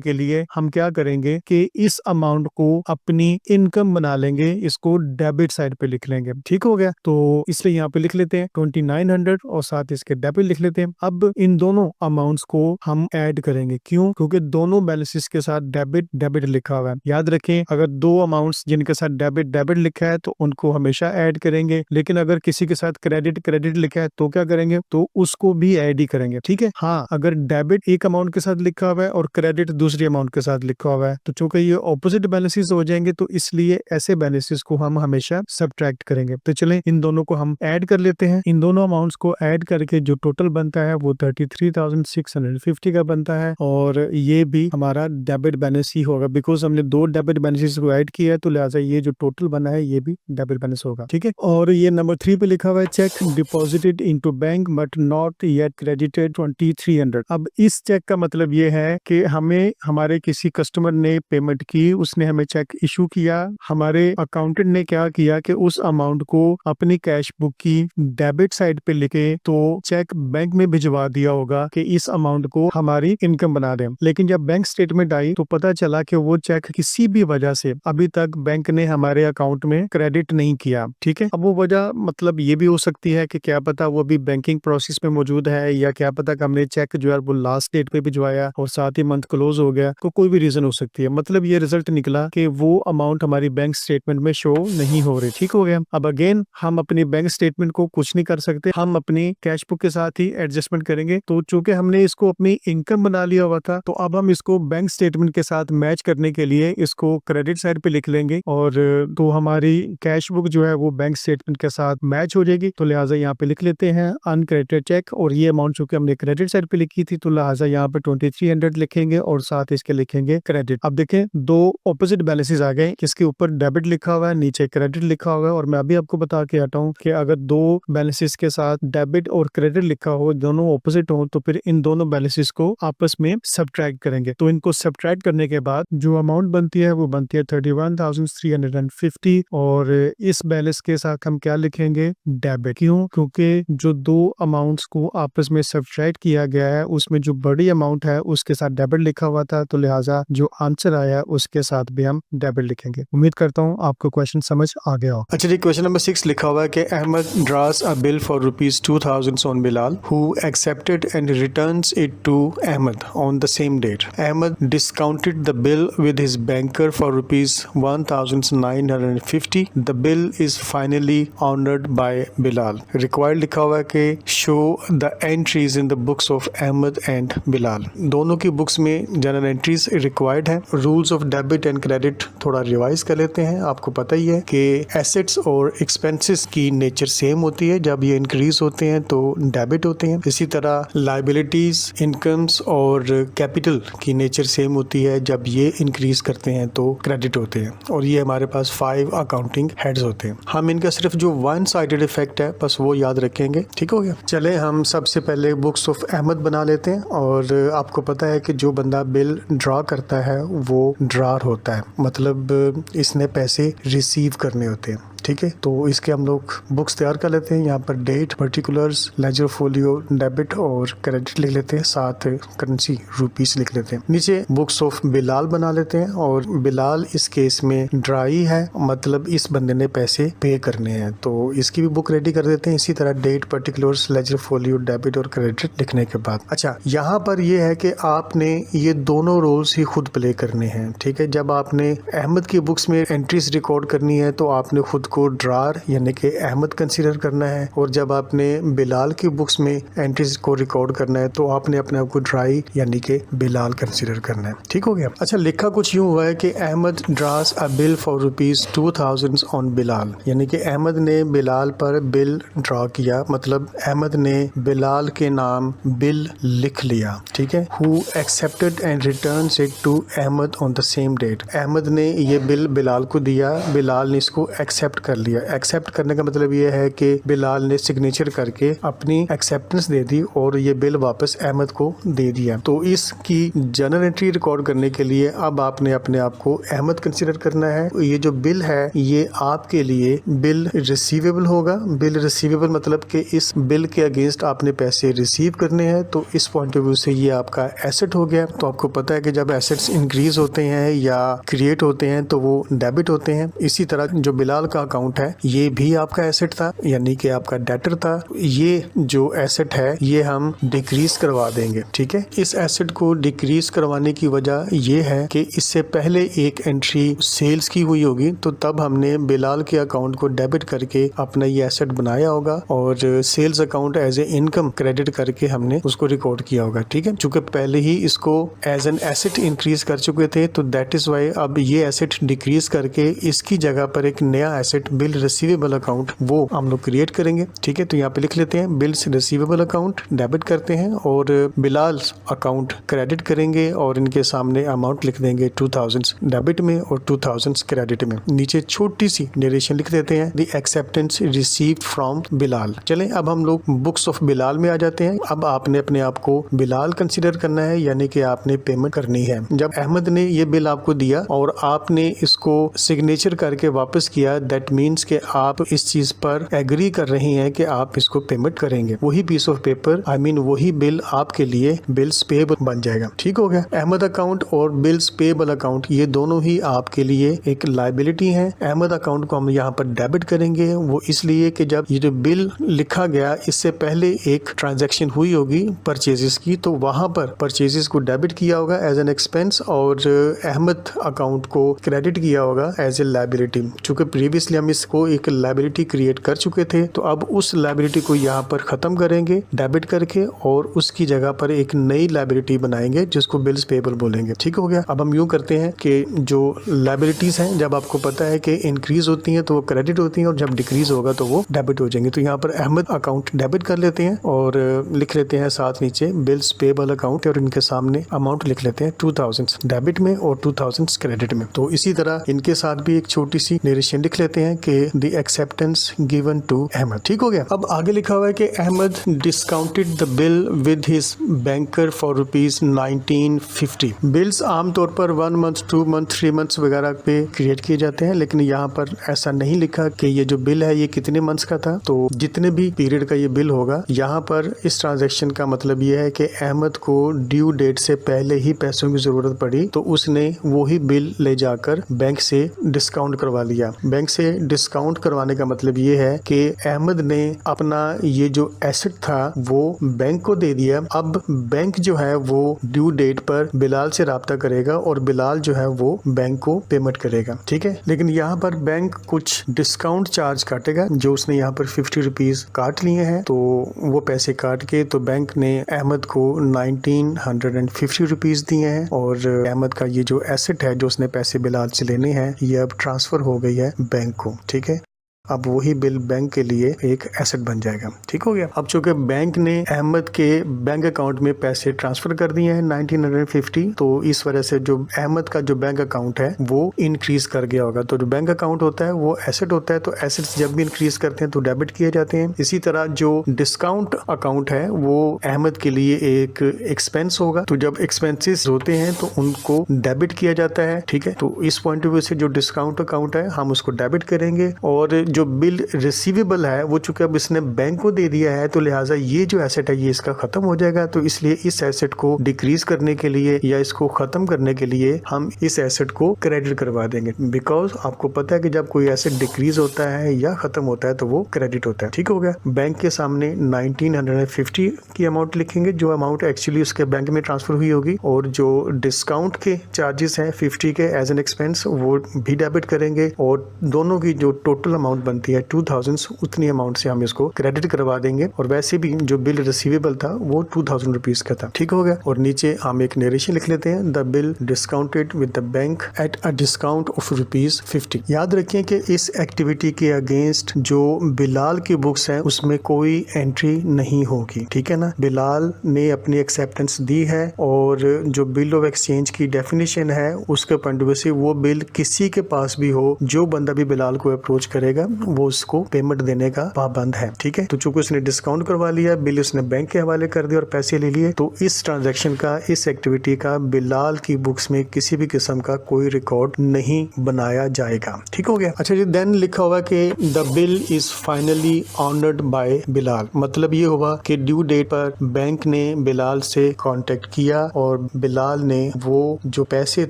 के लिए हम क्या करेंगे कि इस अमाउंट को अपनी इनकम बना लेंगे, इसको डेबिट साइड पे लिख लेंगे। ठीक हो गया, तो इसलिए यहाँ पे लिख लेते हैं 2900 और साथ इसके डेबिट लिख लेते हैं। अब इन दोनों अमाउंट्स को हम ऐड करेंगे। क्यों? क्योंकि दोनों बैलेंसेस के साथ डेबिट डेबिट लिखा हुआ है। याद रखें, अगर दो अमाउंट्स जिनके साथ डेबिट डेबिट लिखा है तो उनको हमेशा ऐड करेंगे, लेकिन अगर किसी के साथ क्रेडिट क्रेडिट लिखा है तो क्या करेंगे? तो उसको भी ऐड ही करेंगे। ठीक है, हाँ, अगर डेबिट एक अमाउंट के साथ लिखा हुआ है और क्रेडिट दूसरी अमाउंट के साथ लिखा हुआ है तो चूंकि ये ऑपोजिट बैलेंसेस हो जाएंगे तो इसलिए ऐसे बैलेंसेस को हम हमेशा सब्ट्रैक्ट करेंगे। तो चलें इन दोनों को हम ऐड कर लेते हैं। इन दोनों अमाउंट्स को ऐड करके जो टोटल बनता है वो 33,650 का बनता है और ये भी हमारा डेबिट बैलेंस ही होगा, बिकॉज हमने दो डेबिट बैलेंसेस को ऐड किया है तो लिहाजा ये जो टोटल बना है ये भी डेबिट बैलेंस होगा। ठीक है, और ये नंबर 3 पे लिखा हुआ है check deposited into bank but not yet credited 2300। अब इस चेक का मतलब ये है कि हमें हमारे किसी कस्टमर ने पेमेंट की, उसने हमें चेक इशू किया, हमारे अकाउंटेंट ने क्या किया कि उस अमाउंट को अपनी कैश बुक की डेबिट साइड पे लिखे तो चेक बैंक में भिजवा दिया होगा कि इस अमाउंट को हमारी इनकम बना दें। लेकिन जब बैंक स्टेटमेंट आई तो पता चला कि वो चेक किसी भी वजह से अभी तक बैंक ने हमारे अकाउंट में क्रेडिट नहीं किया। ठीक है, अब वो वजह मतलब ये भी हो सकती है कि क्या पता वो भी बैंकिंग प्रोसेस में मौजूद है, या क्या पता कि हमने चेक जो है वो लास्ट डेट पे भिजवाया और साथ ही मंथ क्लोज हो गया, तो कोई भी रीजन हो सकती है। मतलब ये रिजल्ट निकला कि वो अमाउंट हमारी बैंक स्टेटमेंट में शो नहीं हो रही। ठीक हो गया, अब अगेन हम अपनी बैंक स्टेटमेंट को कुछ नहीं कर सकते, हम अपनी कैश बुक के साथ ही एडजस्टमेंट करेंगे। तो चूंकि हमने इसको अपनी इनकम बना लिया हुआ था तो अब हम इसको बैंक स्टेटमेंट के साथ मैच करने के लिए इसको क्रेडिट साइड पे लिख लेंगे और तो हमारी कैश बुक जो है वो बैंक स्टेटमेंट के साथ मैच हो जाएगी। तो लिहाजा यहाँ पे लिख लेते हैं अनक्रेडिटेड चेक, और ये अमाउंट चूंकि हमने क्रेडिट साइड पे लिखी थी तो लिहाजा यहाँ पे 2300 लिखेंगे और साथ इसके लिखेंगे क्रेडिट। अब देखें दो ऑपोजिट बैलेंसेस आ गए, किसके ऊपर डेबिट लिखा हुआ है, नीचे क्रेडिट लिखा हुआ है। और मैं अभी आपको बता के हटा हूँ कि अगर दो बैलेंसेस के साथ डेबिट और क्रेडिट लिखा हो, दोनों ऑपोजिट हो, तो फिर इन दोनों बैलेंसेस को आपस में सब्ट्रैक्ट करेंगे। तो इनको सब्ट्रैक्ट करने के बाद जो अमाउंट बनती है वो बनती है 31,350 और इस बैलेंस के साथ हम क्या लिखेंगे? डेबिट। क्यों? क्योंकि जो दो अमाउंट्स को आपस में सब्ट्रैक्ट किया गया है उसमें जो बड़ी अमाउंट है उसके साथ डेबिट लिखा हुआ था, तो लिहाजा जो आंसर आया उसके साथ भी हम डेबिट लिखेंगे। उम्मीद करता हूँ आपको क्वेश्चन समझ आ गया हो। अच्छा जी, क्वेश्चन नंबर 6 लिखा हुआ है कि Ahmad draws a bill for ₹2,000 on Bilal, who accepted and returns it to Ahmad on the same date. Ahmad discounted the bill with his banker for ₹1,950. The bill is finally honored by Bilal. Required लिखा हुआ है कि show the entries in the books of Ahmad and Bilal. दोनों की books में general entries required है हैं। Rules of debit and credit थोड़ा रिवाइज कर लेते हैं। आपको पता ही है कि एसेट्स और एक्सपेंसेस की नेचर सेम होती है, जब ये इंक्रीज होते हैं तो डेबिट होते हैं। इसी तरह लायबिलिटीज, इनकम्स और कैपिटल की नेचर सेम होती है, जब ये इंक्रीज करते हैं तो क्रेडिट होते हैं। और ये हमारे पास 5 अकाउंटिंग हेड्स होते हैं। हम इनका सिर्फ जो वन साइडेड इफेक्ट है बस वो याद रखेंगे। ठीक हो गया। चले हम सबसे पहले बुक्स ऑफ अहमद बना लेते हैं। और आपको पता है कि जो बंदा बिल ड्रा करता है वो ड्रार होता है, मतलब इसने पैसे रिसीव करने होते हैं। ठीक है, तो इसके हम लोग बुक्स तैयार कर लेते हैं। यहाँ पर date, particulars, ledger folio, debit और क्रेडिट लिख लेते हैं, साथ करेंसी रुपीस लिख लेते हैं। नीचे बुक्स ऑफ बिलाल बना लेते हैं। और बिलाल इस केस में ड्राई है, मतलब इस बंदे ने पैसे पे करने हैं, तो इसकी भी बुक रेडी कर देते हैं। इसी तरह date, particulars, ledger folio, debit और क्रेडिट लिखने के बाद अच्छा यहाँ पर यह है कि आपने ये दोनों रोल्स ही खुद प्ले करने हैं। ठीक है, जब आपने अहमद की बुक्स में एंट्रीज रिकॉर्ड करनी है तो आपने खुद को ड्रार यानी कि अहमद कंसीडर करना है, और जब आपने बिलाल की बुक्स में एंट्रीज को रिकॉर्ड करना है तो आपने अपने आप को ड्राई यानी कि बिलाल कंसीडर करना है। ठीक हो गया। अच्छा, लिखा कुछ यूं हुआ है कि Ahmad draws a bill for ₹2000 on Bilal, यानी कि अहमद ने बिलाल पर बिल ड्रा किया, मतलब अहमद ने बिलाल के नाम बिल लिख लिया। ठीक है, who accepted and returns it to Ahmad on the same date. Ahmad ने ये बिल बिलाल को दिया, बिलाल ने इसको एक्सेप्ट कर लिया। एक्सेप्ट करने का मतलब ये है कि बिलाल ने सिग्नेचर करके अपनी एक्सेप्टेंस दे दी और ये बिल वापस अहमद को दे दिया। तो इसकी जर्नल एंट्री रिकॉर्ड करने के लिए अब आपने अपने आप को अहमद कंसीडर करना है। ये जो बिल है ये आपके लिए बिल रिसीवेबल होगा। बिल रिसीवेबल मतलब कि इस बिल के अगेंस्ट आपने पैसे रिसीव करने हैं, तो इस पॉइंट ऑफ व्यू से ये आपका एसेट हो गया। तो आपको पता है कि जब एसेट्स इंक्रीज होते हैं या क्रिएट होते हैं तो वो डेबिट होते हैं। इसी तरह जो बिलाल का अकाउंट है ये भी आपका एसेट था, यानी कि आपका डेटर था। ये जो एसेट है ये हम डिक्रीज करवा देंगे। ठीक है, इस एसेट को डिक्रीज करवाने की वजह ये है कि इससे पहले एक एंट्री सेल्स की हुई होगी, तो तब हमने बिलाल के अकाउंट को डेबिट करके अपना ये एसेट बनाया होगा और sales account as a income credit करके हमने उसको रिकॉर्ड किया होगा। ठीक है, चूंकि पहले ही इसको एज एन एसेट इंक्रीज कर चुके थे तो दैट इज वाई अब ये एसेट डिक्रीज करके इसकी जगह पर एक नया एसेट बिल रिसीवेबल अकाउंट वो हम लोग क्रिएट करेंगे। ठीक है, तो यहाँ पे लिख लेते हैं बिल्स रिसीवेबल अकाउंट डेबिट करते हैं और बिलाल अकाउंट क्रेडिट करेंगे और इनके सामने अमाउंट लिख देंगे 2000 डेबिट में और 2000 क्रेडिट में। नीचे छोटी सी नरेशन लिख देते हैं the acceptance received from Bilal. चलें अब हम लोग बुक्स ऑफ बिलाल में आ जाते हैं। अब आपने अपने आप को बिलाल कंसीडर करना है, यानी कि आपने पेमेंट करनी है। जब अहमद ने ये बिल आपको दिया और आपने इसको सिग्नेचर करके वापस किया, दैट मीन्स कि आप इस चीज पर एग्री कर रही हैं कि आप इसको पेमेंट करेंगे। वही पीस ऑफ पेपर वही बिल आपके लिए बिल्स पेएबल बन जाएगा। ठीक हो गया। अहमद अकाउंट और बिल्स पेएबल अकाउंट ये दोनों ही आपके लिए एक लायबिलिटी है। अहमद अकाउंट को हम यहाँ पर डेबिट करेंगे, वो इसलिए कि जब ये जो बिल लिखा गया इससे पहले एक ट्रांजैक्शन हुई होगी परचेजेस की, तो वहां पर परचेजेस को डेबिट किया होगा एज एन एक्सपेंस और अहमद अकाउंट को क्रेडिट किया होगा एज ए लायबिलिटी। चूंकि प्रीवियसली हम इसको एक लायबिलिटी क्रिएट कर चुके थे, तो अब उस लायबिलिटी को यहाँ पर खत्म करेंगे डेबिट करके और उसकी जगह पर एक नई लायबिलिटी बनाएंगे जिसको बिल्स पेएबल बोलेंगे। ठीक हो गया। अब हम यूं करते हैं कि जो लायबिलिटीज हैं जब आपको पता है कि इंक्रीज होती हैं तो वो क्रेडिट होती हैं और जब डिक्रीज होगा तो वो डेबिट हो जाएंगे। तो यहाँ पर अहमद अकाउंट डेबिट कर लेते हैं और लिख लेते हैं साथ नीचे बिल्स पेएबल अकाउंट और इनके सामने अमाउंट लिख लेते हैं 2000 डेबिट में और 2000 क्रेडिट में। तो इसी तरह इनके साथ भी एक छोटी सी नरेशन लिख लेते हैं कि the acceptance given to Ahmad. ठीक हो गया। अब आगे लिखा हुआ है कि Ahmad discounted the bill with his banker for ₹1950। Bills आमतौर पर 1 मंथ, 2 मंथ, 3 मंथ्स वगैरह पे क्रिएट किए जाते हैं, लेकिन यहाँ पर ऐसा नहीं लिखा कि ये जो बिल है ये कितने मंथ्स का था। तो जितने भी पीरियड का ये बिल होगा, यहाँ पर इस ट्रांजैक्शन का मतलब ये है कि अहमद को ड्यू डेट से पहले ही पैसों की जरूरत पड़ी तो उसने वही बिल ले जाकर बैंक से डिस्काउंट करवा लिया। बैंक से में डिस्काउंट करवाने का मतलब ये है कि अहमद ने अपना ये जो एसेट था वो बैंक को दे दिया। अब बैंक जो है वो ड्यू डेट पर बिलाल से राब्ता करेगा और बिलाल जो है वो बैंक को पेमेंट करेगा, ठीक है। लेकिन यहाँ पर बैंक कुछ डिस्काउंट चार्ज काटेगा, जो उसने यहाँ पर 50 रुपीज काट लिए हैं, तो वो पैसे काट के तो बैंक ने अहमद को 1950 रुपीज दिए हैं और अहमद का ये जो एसेट है, जो उसने पैसे बिलाल से लेने हैं, ये अब ट्रांसफर हो गई है बैंक को, ठीक है। अब वही बिल बैंक के लिए एक एसेट बन जाएगा, ठीक हो गया। अब चूंकि बैंक ने अहमद के बैंक अकाउंट में पैसे ट्रांसफर कर दिए हैं 1950, तो इस वजह से जो अहमद का जो बैंक अकाउंट है वो इंक्रीज कर गया होगा। तो जो बैंक अकाउंट होता है वो एसेट होता है, तो एसेट्स जब भी इंक्रीज करते हैं तो डेबिट किए जाते हैं। इसी तरह जो डिस्काउंट अकाउंट है वो अहमद के लिए एक एक्सपेंस होगा, तो जब एक्सपेंसेस होते हैं तो उनको डेबिट किया जाता है, ठीक है। तो इस पॉइंट ऑफ व्यू से जो डिस्काउंट अकाउंट है हम उसको डेबिट करेंगे, और जो बिल रिसीवेबल है वो चूंकि अब इसने बैंक को दे दिया है, तो लिहाजा ये जो एसेट है ये इसका खत्म हो जाएगा। तो इसलिए इस एसेट को डिक्रीज करने के लिए या इसको खत्म करने के लिए हम इस एसेट को क्रेडिट करवा देंगे, बिकॉज आपको पता है कि जब कोई एसेट डिक्रीज होता है या खत्म होता है तो वो क्रेडिट होता है, ठीक हो गया। बैंक के सामने 1950 की अमाउंट लिखेंगे, जो अमाउंट एक्चुअली उसके बैंक में ट्रांसफर हुई होगी, और जो डिस्काउंट के चार्जेस हैं 50 के एज एन एक्सपेंस वो भी डेबिट करेंगे, और दोनों की जो टोटल अमाउंट बनती है 2000, उतनी अमाउंट से हम इसको क्रेडिट करवा देंगे। और वैसे भी जो बिल रिसीवेबल था वो 2000 रुपीज का था, ठीक हो गया। और नीचे हम एक नरेशन लिख लेते हैं, the bill discounted with the bank at a discount of ₹50। याद रखिए कि इस एक्टिविटी के अगेंस्ट जो बिलाल की बुक्स है उसमें कोई एंट्री नहीं होगी, ठीक है ना। बिलाल ने अपनी एक्सेप्टेंस दी है, और जो बिल ऑफ एक्सचेंज की डेफिनेशन है उसके पॉइंट ऑफ व्यू से वो बिल किसी के पास भी हो, जो बंदा भी बिलाल को अप्रोच करेगा वो उसको पेमेंट देने का पाबंद है, ठीक है। तो चूंकि उसने डिस्काउंट करवा लिया, बिल उसने बैंक के हवाले कर दिया और पैसे ले लिए, तो इस ट्रांजैक्शन का, इस एक्टिविटी का बिलाल की बुक्स में किसी भी किस्म का कोई रिकॉर्ड नहीं बनाया जाएगा, ठीक हो गया। अच्छा जी, देन लिखा हुआ कि the bill is finally honoured bye Bilal. मतलब ये हुआ कि ड्यू डेट पर बैंक ने बिलाल से कांटेक्ट किया और बिलाल ने वो जो पैसे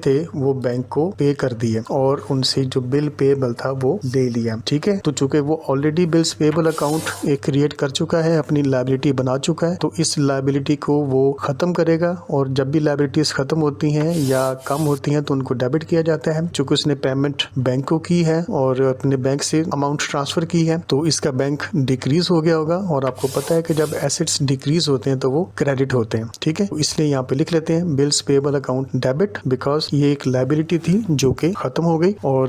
थे वो बैंक को पे कर दिए और उनसे जो बिल पेबल था वो ले लिया, ठीक है। तो चूंकि वो ऑलरेडी बिल्स पेबल अकाउंट एक क्रिएट कर चुका है, अपनी लायबिलिटी बना चुका है, तो इस लायबिलिटी को वो खत्म करेगा, और जब भी लायबिलिटीज खत्म होती हैं या कम होती हैं तो उनको डेबिट किया जाता है। चूंकि उसने पेमेंट बैंक को की है और अपने बैंक से अमाउंट ट्रांसफर की है, तो इसका बैंक डिक्रीज हो गया होगा, और आपको पता है कि जब एसेट्स डिक्रीज होते हैं तो वो क्रेडिट होते हैं, ठीक है। इसलिए यहाँ पे लिख लेते हैं bills payable account debit, because ये एक लायबिलिटी थी जो कि खत्म हो गई, और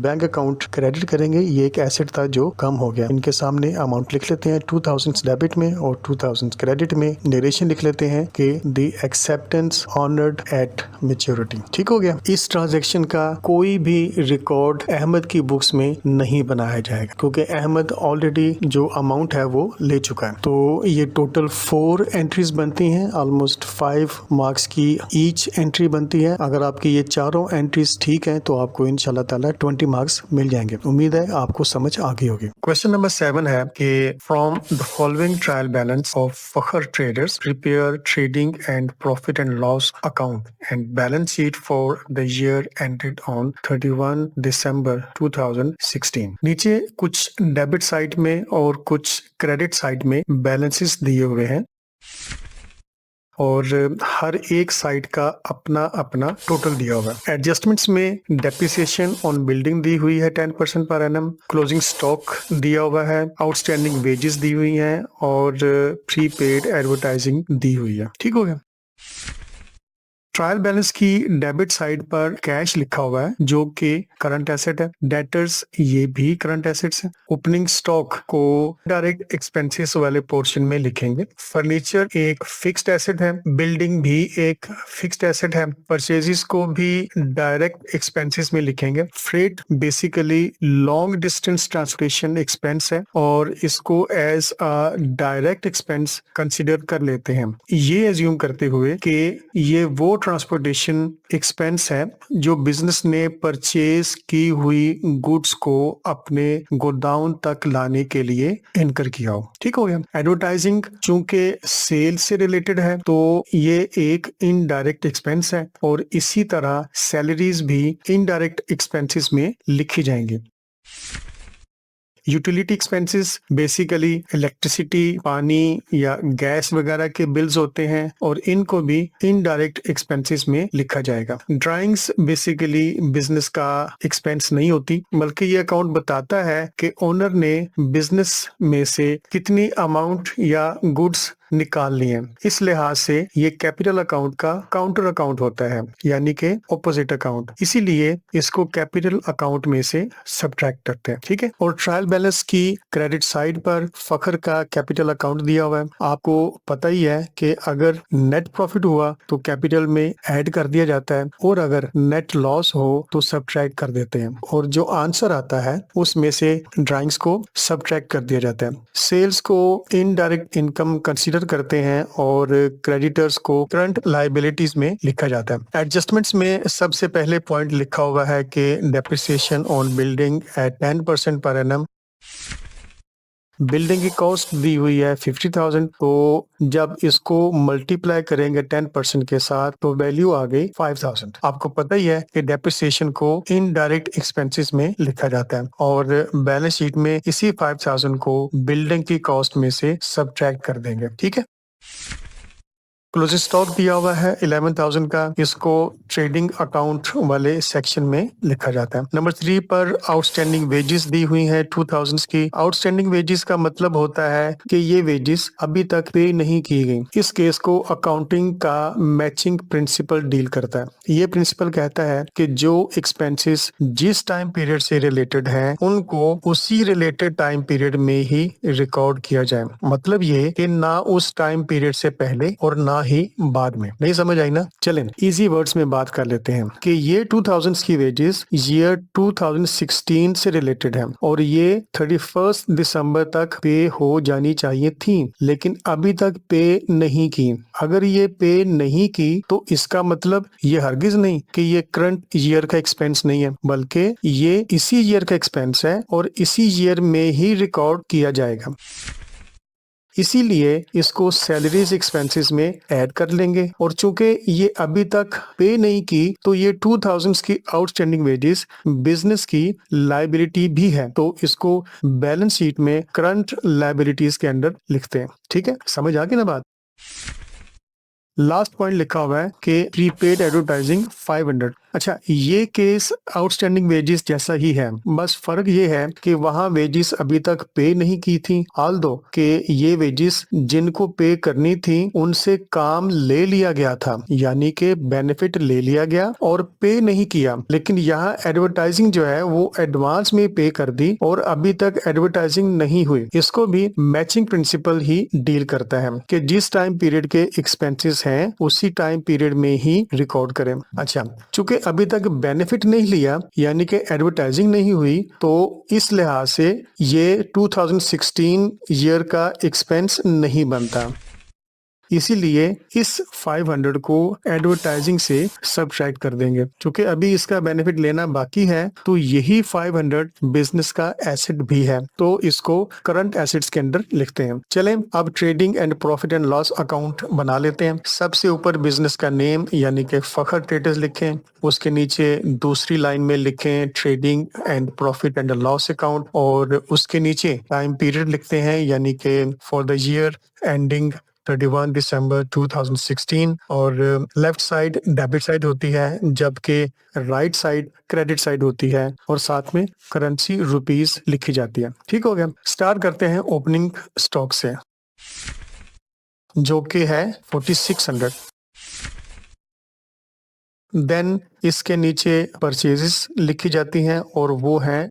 बैंक अकाउंट क्रेडिट करेंगे, ये एक एसेट था जो कम हो गया। इनके सामने अमाउंट लिख लेते हैं 2000 डेबिट में और 2000 क्रेडिट में। नरेशन लिख लेते हैं कि the acceptance honoured at maturity, ठीक हो गया। इस ट्रांजैक्शन का कोई भी रिकॉर्ड अहमद की बुक्स में नहीं बनाया जाएगा, क्योंकि अहमद ऑलरेडी जो अमाउंट है वो ले चुका है। तो ये टोटल 4 एंट्रीज बनती हैं, ऑलमोस्ट 5 मार्क्स की ईच एंट्री बनती है। अगर आपकी ये चारों एंट्रीज ठीक हैं तो आपको इंशाल्लाह ताला 20 मार्क्स मिल जाएंगे। उम्मीद है आपको समझ आ गई होगी। क्वेश्चन नंबर 7 है कि from the following trial balance of Fakhar traders prepare trading and profit and loss account and balance sheet for the year ended on 31 दिसंबर 2016। नीचे कुछ डेबिट साइड में और कुछ क्रेडिट साइड में बैलेंसेस दिए हुए हैं, और हर एक साइड का अपना अपना टोटल दिया हुआ है। एडजस्टमेंट्स में डेप्रिसिएशन ऑन बिल्डिंग दी हुई है 10% पर एनम, क्लोजिंग स्टॉक दिया हुआ है, आउटस्टैंडिंग वेजेस दी हुई हैं, और प्रीपेड एडवर्टाइजिंग दी हुई है, ठीक हो गया। ट्रायल बैलेंस की डेबिट साइड पर कैश लिखा हुआ है जो कि करंट एसेट है, डेटर्स ये भी करंट एसेट्स है, ओपनिंग स्टॉक को डायरेक्ट एक्सपेंसेस वाले पोर्शन में लिखेंगे, फर्नीचर एक फिक्स्ड एसेट है, बिल्डिंग भी एक फिक्स्ड एसेट है, परचेजेस को भी डायरेक्ट एक्सपेंसेस में लिखेंगे, freight basically long distance transportation expense है और इसको as a direct expense consider कर लेते हैं, ये एज्यूम करते हुए कि ये वो ट्रांसपोर्टेशन एक्सपेंस है जो बिजनेस ने परचेज की हुई गुड्स को अपने गोदाम तक लाने के लिए इनकर किया हो, ठीक हो गया। एडवर्टाइजिंग चूंकि सेल से रिलेटेड है तो ये एक इनडायरेक्ट एक्सपेंस है, और इसी तरह सैलरीज भी इनडायरेक्ट एक्सपेंसेस में लिखी जाएंगी। यूटिलिटी एक्सपेंसेस बेसिकली इलेक्ट्रिसिटी, पानी या गैस वगैरह के बिल्स होते हैं और इनको भी इनडायरेक्ट एक्सपेंसेस में लिखा जाएगा। ड्राइंग्स बेसिकली बिजनेस का एक्सपेंस नहीं होती, बल्कि ये अकाउंट बताता है कि ओनर ने बिजनेस में से कितनी अमाउंट या गुड्स निकाल लिए। इस लिहाज से ये कैपिटल अकाउंट का काउंटर अकाउंट होता है, यानी कि ऑपोजिट अकाउंट। इसीलिए इसको कैपिटल अकाउंट में से सब्ट्रैक्ट करते हैं, ठीक है। और ट्रायल बैलेंस की क्रेडिट साइड पर फखर का कैपिटल अकाउंट दिया हुआ है। आपको पता ही है कि अगर नेट प्रॉफिट हुआ तो कैपिटल में ऐड कर दिया जाता है और अगर नेट लॉस हो तो सब्ट्रैक्ट कर देते हैं और जो आंसर आता है उसमें से ड्राइंग्स को सब्ट्रैक्ट कर दिया जाता है। सेल्स को इनडायरेक्ट इनकम कंसीडर करते हैं और क्रेडिटर्स को करंट लायबिलिटीज में लिखा जाता है। एडजस्टमेंट्स में सबसे पहले पॉइंट लिखा हुआ है कि depreciation on building at 10% per annum. Building की कॉस्ट दी हुई है 50,000, तो जब इसको मल्टीप्लाई करेंगे 10% के साथ तो वैल्यू आ गई 5,000। आपको पता ही है कि डेप्रिसिएशन को इनडायरेक्ट एक्सपेंसेस में लिखा जाता है और बैलेंस शीट में इसी 5,000 को बिल्डिंग की कॉस्ट में से सब्ट्रैक्ट कर देंगे, ठीक है। क्लोजिंग स्टॉक दिया हुआ है 11,000 का, इसको ट्रेडिंग अकाउंट वाले सेक्शन में लिखा जाता है। नंबर 3 पर आउटस्टैंडिंग वेजेस दी हुई है 2,000 की। आउटस्टैंडिंग वेजेस का मतलब होता है कि ये वेजेस अभी तक पे नहीं की गई। इस केस को अकाउंटिंग का मैचिंग प्रिंसिपल डील करता है। ये प्रिंसिपल कहता है कि जो एक्सपेंसेस जिस टाइम पीरियड से रिलेटेड है उनको उसी रिलेटेड टाइम पीरियड में ही रिकॉर्ड किया जाए। मतलब ये कि ना उस टाइम पीरियड से पहले और ना ही बाद में। नहीं समझ आई ना? चलें इजी वर्ड्स में बात कर लेते हैं कि ये 2000 की वेजेस ईयर 2016 से रिलेटेड है और ये 31 दिसंबर तक पे हो जानी चाहिए थी, लेकिन अभी तक पे नहीं की। अगर ये पे नहीं की तो इसका मतलब ये हरगिज नहीं कि ये करंट ईयर का एक्सपेंस नहीं है, बल्कि ये इसी ईयर का एक्सपेंस है और इसी ईयर में ही रिकॉर्ड किया जाएगा। इसीलिए इसको सैलरीज एक्सपेंसेस में ऐड कर लेंगे और चूंकि ये अभी तक पे नहीं की तो ये 2000 की आउटस्टैंडिंग वेजेस बिजनेस की लायबिलिटी भी है, तो इसको बैलेंस शीट में करंट लायबिलिटीज के अंदर लिखते हैं, ठीक है। समझ आ गई ना बात? लास्ट पॉइंट लिखा हुआ है कि प्रीपेड एडवर्टाइजिंग 500। अच्छा, ये केस आउटस्टैंडिंग वेजेस जैसा ही है, बस फर्क ये है कि वहां वेजेस अभी तक पे नहीं की थी, आल्दो कि ये वेजेस जिनको पे करनी थी उनसे काम ले लिया गया था, यानी कि बेनिफिट ले लिया गया और पे नहीं किया। लेकिन यहाँ एडवर्टाइजिंग जो है वो एडवांस में पे कर दी और अभी तक एडवर्टाइजिंग नहीं हुई। इसको भी मैचिंग प्रिंसिपल ही डील करता है कि जिस टाइम पीरियड के एक्सपेंसेस हैं उसी टाइम पीरियड में ही रिकॉर्ड करें। अच्छा, चूंकि अभी तक बेनिफिट नहीं लिया यानी कि एडवर्टाइजिंग नहीं हुई, तो इस लिहाज से ये 2016 ईयर का एक्सपेंस नहीं बनता। इसीलिए इस 500 को एडवर्टाइजिंग से सब्ट्रैक्ट कर देंगे। क्योंकि अभी इसका बेनिफिट लेना बाकी है तो यही 500 बिजनेस का एसेट भी है, तो इसको करंट एसेट्स के अंदर लिखते हैं। चलें अब trading and profit and loss account बना लेते हैं। सबसे ऊपर बिजनेस का नेम यानी कि फखर ट्रेडर्स लिखें, उसके नीचे दूसरी लाइन में लिखें trading and profit and loss account और उसके नीचे टाइम पीरियड लिखते हैं यानी कि फॉर द ईयर एंडिंग 31 दिसंबर 2016 और लेफ्ट साइड डेबिट साइड होती है जबकि राइट साइड क्रेडिट साइड होती है और साथ में करेंसी रुपीस लिखी जाती है। ठीक हो गया। स्टार्ट करते हैं ओपनिंग स्टॉक से जो कि है 4600। देन इसके नीचे परचेजेस लिखी जाती हैं और वो है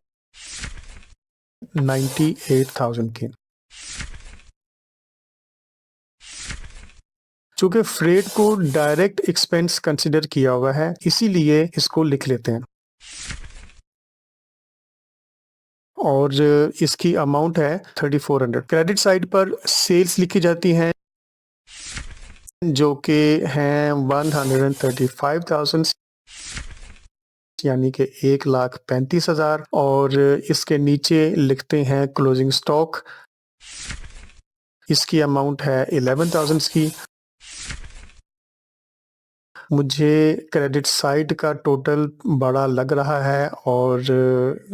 98,000 की। चूंकि फ्रेट को डायरेक्ट एक्सपेंस कंसिडर किया हुआ है इसीलिए इसको लिख लेते हैं और इसकी अमाउंट है 3400। क्रेडिट साइड पर सेल्स लिखी जाती हैं जो कि हैं 135,000 यानी कि 1,35,000 और इसके नीचे लिखते हैं क्लोजिंग स्टॉक, इसकी अमाउंट है 11,000 की मुझे क्रेडिट साइड का टोटल बड़ा लग रहा है और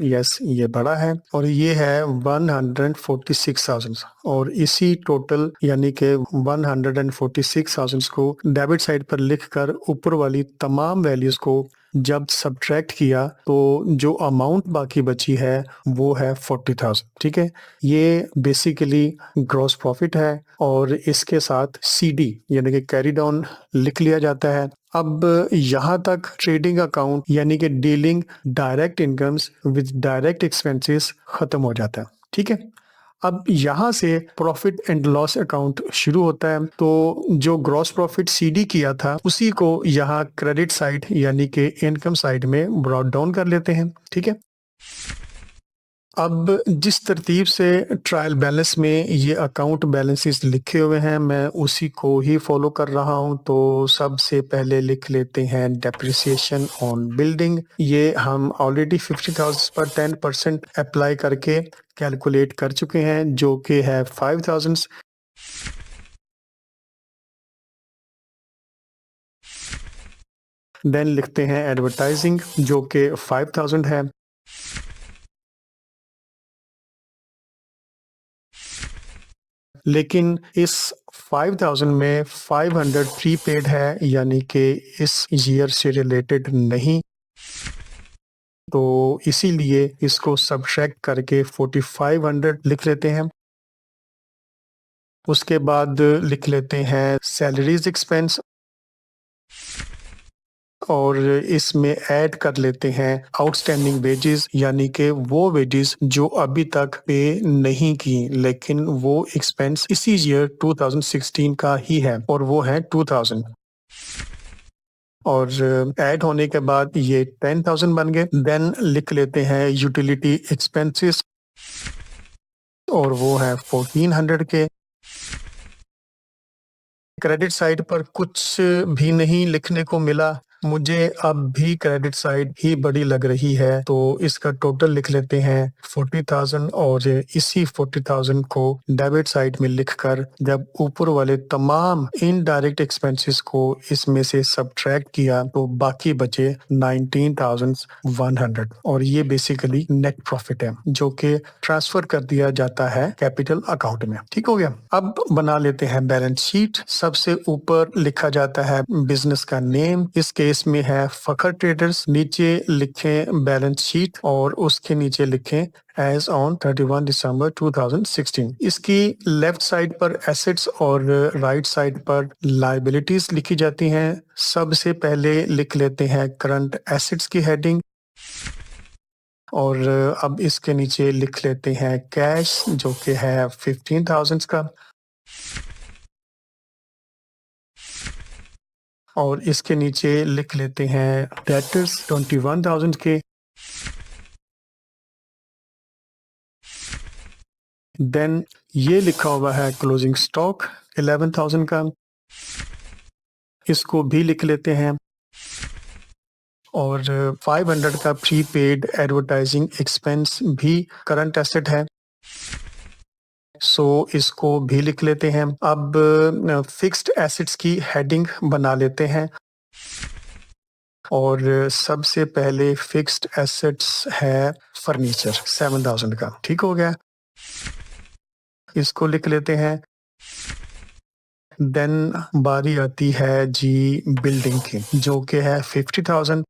यस ये बड़ा है और ये है 146,000 और इसी टोटल यानी कि 146,000 को डेबिट साइड पर लिखकर ऊपर वाली तमाम वैल्यूज को जब सब्ट्रैक्ट किया तो जो अमाउंट बाकी बची है वो है 40,000। ठीक है, ये बेसिकली ग्रॉस प्रॉफिट है और इसके साथ सीडी यानी कि कैरी डाउन लिख लिया जाता है। अब यहाँ तक ट्रेडिंग अकाउंट यानी कि dealing direct incomes with direct expenses खत्म हो जाता है। ठीक है, अब यहाँ से प्रॉफिट एंड लॉस अकाउंट शुरू होता है। तो जो ग्रॉस प्रॉफिट सीडी किया था उसी को यहाँ क्रेडिट साइड यानी कि इनकम साइड में ब्रॉट डाउन कर लेते हैं। ठीक है, अब जिस तरतीब से ट्रायल बैलेंस में ये अकाउंट बैलेंसेस लिखे हुए हैं मैं उसी को ही फॉलो कर रहा हूं। तो सबसे पहले लिख लेते हैं डेप्रिसिएशन ऑन बिल्डिंग। ये हम ऑलरेडी 50,000 पर 10% अप्लाई करके कैलकुलेट कर चुके हैं जो कि है 5,000। देन लिखते हैं एडवर्टाइजिंग जो कि 5,000 है। लेकिन इस 5,000 में 500 प्रीपेड है यानी कि इस ईयर से रिलेटेड नहीं, तो इसीलिए इसको सब्ट्रैक्ट करके 4,500 लिख लेते हैं। उसके बाद लिख लेते हैं सैलरीज एक्सपेंस और इसमें ऐड कर लेते हैं आउटस्टैंडिंग वेजेस यानी कि वो वेजेस जो अभी तक पे नहीं की लेकिन वो एक्सपेंस इसी ईयर 2016 का ही है और वो है 2,000 और ऐड होने के बाद ये 10,000 बन गए। देन लिख लेते हैं यूटिलिटी एक्सपेंसेस और वो है 1,400 के। क्रेडिट साइड पर कुछ भी नहीं लिखने को मिला, मुझे अब भी क्रेडिट साइड ही बड़ी लग रही है तो इसका टोटल लिख लेते हैं 40,000 और इसी 40,000 को डेबिट साइड में लिखकर जब ऊपर वाले तमाम इनडायरेक्ट एक्सपेंसेस को इसमें से सब्ट्रैक्ट किया तो बाकी बचे 19,100 और ये बेसिकली नेट प्रॉफिट है जो कि ट्रांसफर कर दिया जाता है कैपिटल अकाउंट में। ठीक हो गया, अब बना लेते हैं बैलेंस शीट। सबसे ऊपर लिखा जाता है बिजनेस का नेम, इस केस में है फखर ट्रेडर्स। नीचे लिखें बैलेंस शीट और उसके नीचे लिखें एज ऑन 31 दिसंबर 2016। इसकी लेफ्ट साइड पर एसेट्स और राइट साइड पर लायबिलिटीज लिखी जाती हैं। सबसे पहले लिख लेते हैं करंट एसेट्स की हेडिंग और अब इसके नीचे लिख लेते हैं कैश जो कि है 15,000 का और इसके नीचे लिख लेते हैं डेटर्स 21,000 के। देन ये लिखा हुआ है क्लोजिंग स्टॉक 11,000 का, इसको भी लिख लेते हैं और 500 का प्रीपेड एडवर्टाइजिंग एक्सपेंस भी करंट एसेट है सो इसको भी लिख लेते हैं। अब फिक्स्ड एसेट्स की हेडिंग बना लेते हैं और सबसे पहले फिक्स्ड एसेट्स है फर्नीचर 7,000 का। ठीक हो गया, इसको लिख लेते हैं। देन बारी आती है जी बिल्डिंग की जो कि है 50,000।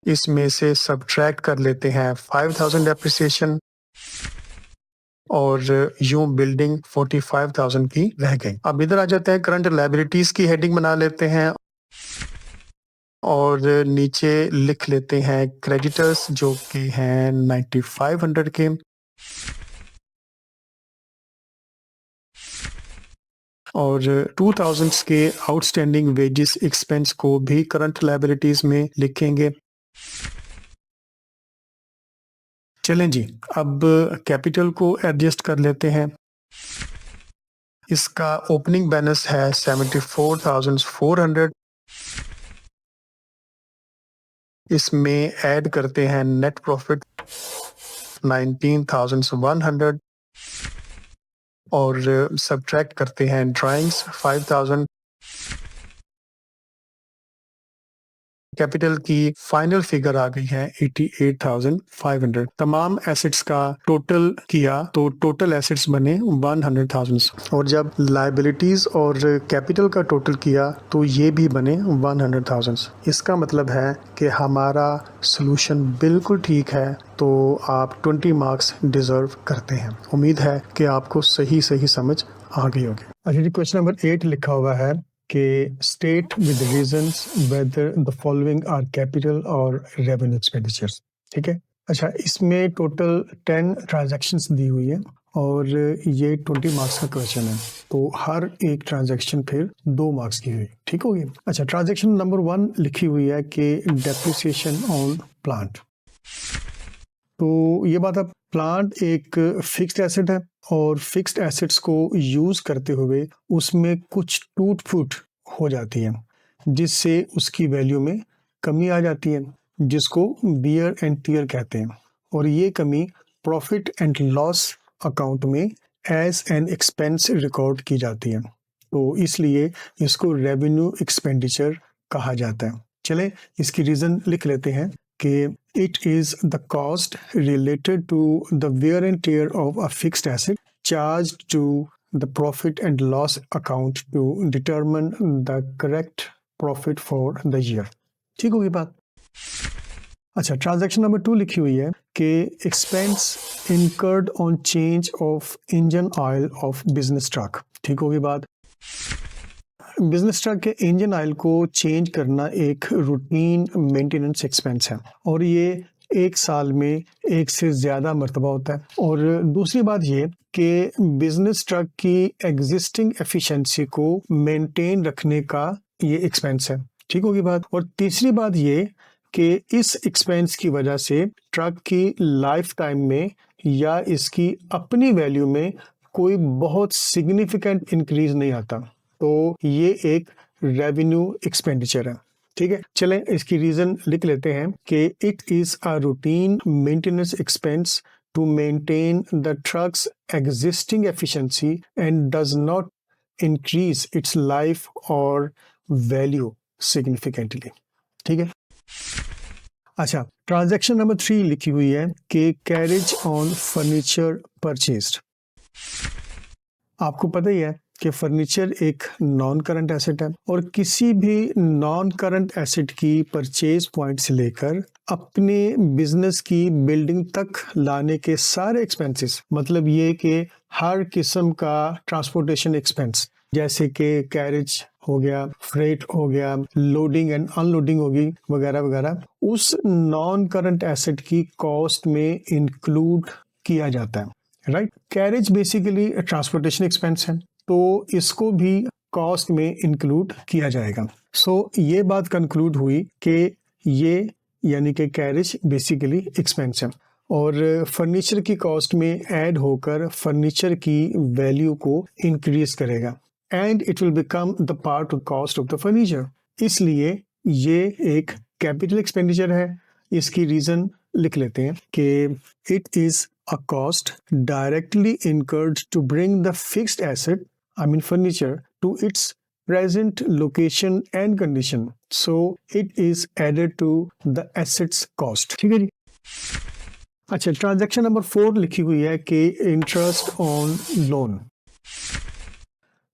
इसमें से सब्ट्रैक्ट कर लेते हैं 5,000 डेप्रिसिएशन और यूं बिल्डिंग 45,000 की रह गई। अब इधर आ जाते हैं करंट लायबिलिटीज की हेडिंग बना लेते हैं और नीचे लिख लेते हैं क्रेडिटर्स जो कि हैं 9,500 के और 2,000 के आउटस्टैंडिंग वेजेस एक्सपेंस को भी करंट लायबिलिटीज में लिखेंगे। चलें जी, अब कैपिटल को एडजस्ट कर लेते हैं। इसका ओपनिंग बैलेंस है 74,400। इसमें ऐड करते हैं नेट प्रॉफिट 19,100 और सब्ट्रैक्ट करते हैं ड्राइंग्स 5000, कैपिटल की फाइनल फिगर आ गई है 88,500। तमाम एसेट्स का टोटल किया तो टोटल एसेट्स बने 100,000 और जब लायबिलिटीज और कैपिटल का टोटल किया तो ये भी बने 100,000। इसका मतलब है कि हमारा सॉल्यूशन बिल्कुल ठीक है, तो आप 20 मार्क्स डिजर्व करते हैं। उम्मीद है कि आपको सही समझ आ गई होगी। अच्छा जी, क्वेश्चन नंबर 8 लिखा हुआ है कि state with reasons whether the following are capital और रेवेन्यू एक्सपेंडिचर्स। ठीक है। अच्छा, इसमें टोटल 10 ट्रांजैक्शंस दी हुई है और ये 20 मार्क्स का क्वेश्चन है, तो हर एक ट्रांजैक्शन फिर 2 मार्क्स की हुई। ठीक होगी। अच्छा, ट्रांजैक्शन नंबर 1 लिखी हुई है कि डेप्रिसिएशन ऑन प्लांट। तो ये बात है, प्लांट एक फिक्स्ड एसेट है और फिक्स्ड एसेट्स को यूज करते हुए उसमें कुछ टूट फूट हो जाती है जिससे उसकी वैल्यू में कमी आ जाती है, जिसको वियर एंड टियर कहते हैं। और ये कमी प्रॉफिट एंड लॉस अकाउंट में एज एन एक्सपेंस रिकॉर्ड की जाती है, तो इसलिए इसको रेवेन्यू एक्सपेंडिचर कहा जाता है। चले इसकी रीजन लिख लेते हैं कि it is the cost related to the wear and tear of a fixed asset charged to the profit and loss account to determine the correct profit for the year। ठीक होगी बात। अच्छा, ट्रांजैक्शन नंबर 2 लिखी हुई है कि expense incurred on change of engine oil of business truck. ठीक होगी बात। बिजनेस ट्रक के इंजन ऑयल को चेंज करना एक रूटीन मेंटेनेंस एक्सपेंस है और ये एक साल में एक से ज़्यादा मरतबा होता है। और दूसरी बात ये कि बिजनेस ट्रक की एग्जिस्टिंग एफिशिएंसी को मेंटेन रखने का ये एक्सपेंस है। ठीक होगी बात। और तीसरी बात ये कि इस एक्सपेंस की वजह से ट्रक की लाइफ टाइम में या इसकी अपनी वैल्यू में कोई बहुत सिग्निफिकेंट इंक्रीज नहीं आता, तो ये एक रेवेन्यू एक्सपेंडिचर है। ठीक है। चलें इसकी रीजन लिख लेते हैं कि it is a routine maintenance expense to maintain the trucks existing efficiency and does not increase its life और वैल्यू सिग्निफिकेंटली। ठीक है। अच्छा, ट्रांजैक्शन नंबर 3 लिखी हुई है कि कैरेज ऑन फर्नीचर परचेज्ड। आपको पता ही है कि फर्नीचर एक नॉन करंट एसेट है और किसी भी नॉन करंट एसेट की परचेज पॉइंट से लेकर अपने बिजनेस की बिल्डिंग तक लाने के सारे एक्सपेंसेस, मतलब ये कि हर किस्म का ट्रांसपोर्टेशन एक्सपेंस जैसे कि कैरेज हो गया, फ्रेट हो गया, लोडिंग एंड अनलोडिंग होगी वगैरह वगैरह, उस नॉन करंट एसेट की कॉस्ट में इंक्लूड किया जाता है। Right. Carriage basically transportation expense है, तो इसको भी कॉस्ट में इंक्लूड किया जाएगा। सो ये बात कंक्लूड हुई कि ये यानी कि कैरेज बेसिकली एक्सपेंस है और फर्नीचर की कॉस्ट में ऐड होकर फर्नीचर की वैल्यू को इंक्रीज करेगा and it will become the part of cost of the furniture. इसलिए ये एक कैपिटल एक्सपेंडिचर है। इसकी रीजन लिख लेते हैं कि it is a cost directly incurred to bring the fixed asset, I mean furniture, to its present location and condition. So it is added to the assets cost. ठीक है जी। अच्छा, transaction number 4 लिखी हुई है कि interest on loan.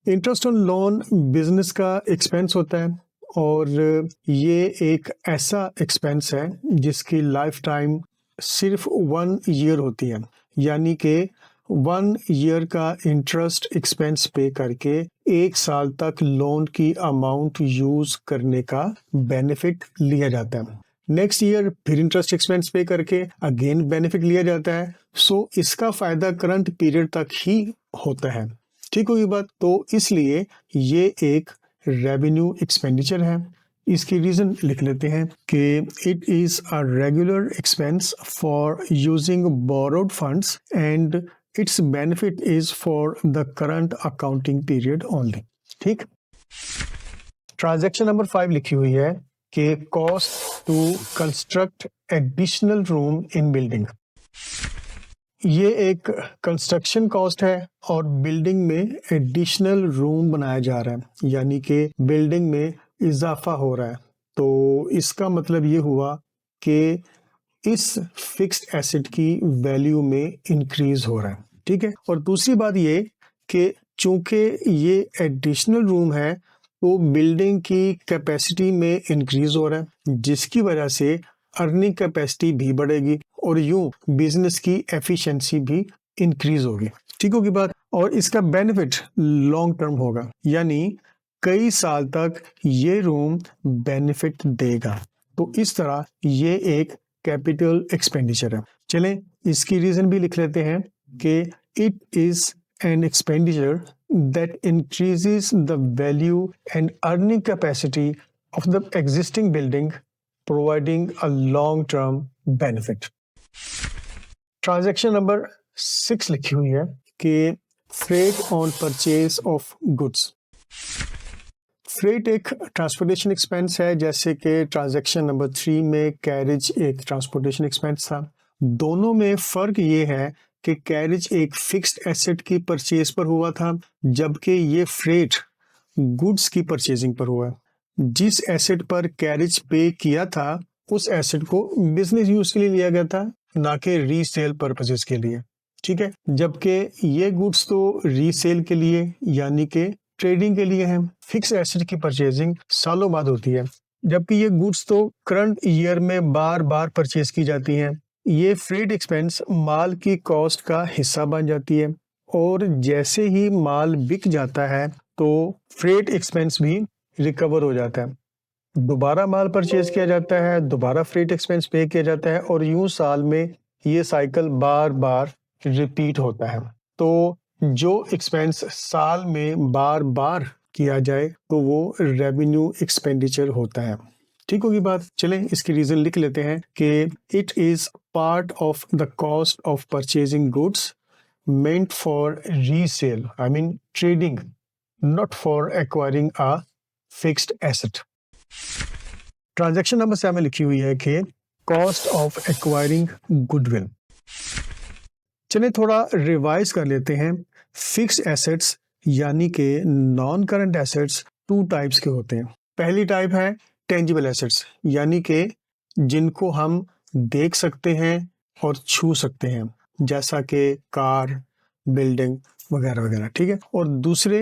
Interest on loan business का expense होता है और ये एक ऐसा एक्सपेंस है जिसकी लाइफ टाइम सिर्फ 1 ईयर होती है, यानी कि 1 ईयर का इंटरेस्ट एक्सपेंस पे करके 1 साल तक लोन की अमाउंट यूज करने का बेनिफिट लिया जाता है। नेक्स्ट ईयर फिर इंटरेस्ट एक्सपेंस पे करके अगेन बेनिफिट लिया जाता है। सो इसका फायदा करंट पीरियड तक ही होता है। ठीक होगी बात। तो इसलिए ये एक रेवेन्यू एक्सपेंडिचर है। इसकी रीजन लिख लेते हैं कि it is a regular expense for using borrowed funds and its benefit is for the current accounting period only. ठीक। ट्रांजैक्शन नंबर 5 लिखी हुई है कि cost to construct additional room in building. ये एक कंस्ट्रक्शन कॉस्ट है और बिल्डिंग में एडिशनल रूम बनाया जा रहा है, यानी कि बिल्डिंग में इजाफा हो रहा है। तो इसका मतलब ये हुआ कि इस फिक्स्ड एसेट की वैल्यू में इंक्रीज हो रहा है, ठीक है। और दूसरी बात ये कि चूंकि ये एडिशनल रूम है तो बिल्डिंग की कैपेसिटी में इंक्रीज हो रहा है, जिसकी वजह से अर्निंग कैपेसिटी भी बढ़ेगी और यूं बिजनेस की एफिशिएंसी भी इंक्रीज होगी, ठीक होगी बात। और इसका बेनिफिट लॉन्ग टर्म होगा, यानी कई साल तक ये रूम बेनिफिट देगा। तो इस तरह ये एक कैपिटल एक्सपेंडिचर है। चलें इसकी रीजन भी लिख लेते हैं कि it is an expenditure that increases the value and earning capacity of the existing building, providing a long-term benefit. Transaction number 6 लिखी हुई है कि freight on purchase of goods. Freight एक ट्रांसपोर्टेशन एक्सपेंस है, जैसे कि ट्रांजैक्शन नंबर 3 में carriage एक ट्रांसपोर्टेशन एक्सपेंस था। दोनों में फर्क ये है कि कैरेज एक फिक्स्ड एसेट की परचेज पर हुआ था, जबकि ये फ्रेट गुड्स की परचेजिंग पर हुआ। जिस एसेट पर कैरेज पे किया था उस एसेट को बिजनेस यूज के लिए लिया गया था, ना कि रीसेल पर्पसेस के लिए, ठीक है। जबकि ये गुड्स तो रीसेल के लिए यानी कि ट्रेडिंग के लिए है। फिक्स एसेट की परचेजिंग सालों बाद होती है, जबकि ये गुड्स तो करंट ईयर में बार बार परचेज की जाती हैं। ये फ्रेट एक्सपेंस माल की कॉस्ट का हिस्सा बन जाती है और जैसे ही माल बिक जाता है तो फ्रेट एक्सपेंस भी रिकवर हो जाता है। दोबारा माल परचेज किया जाता है, दोबारा फ्रेट एक्सपेंस पे किया जाता है और यूं साल में ये साइकिल बार बार रिपीट होता है। तो जो एक्सपेंस साल में बार बार किया जाए तो वो रेवेन्यू एक्सपेंडिचर होता है, ठीक होगी बात। चलें इसकी रीजन लिख लेते हैं कि it is part of the cost of purchasing goods meant for resale, I mean trading, not for acquiring a fixed asset. Transaction number 7 लिखी हुई है कि कॉस्ट ऑफ एक्वायरिंग गुडविल। चलिए थोड़ा रिवाइज कर लेते हैं। फिक्स्ड एसेट्स यानी कि नॉन करंट एसेट्स 2 टाइप्स के होते हैं। पहली टाइप है टेंजिबल एसेट्स, यानी कि जिनको हम देख सकते हैं और छू सकते हैं, जैसा कि कार, बिल्डिंग वगैरह वगैरह, ठीक है। और दूसरे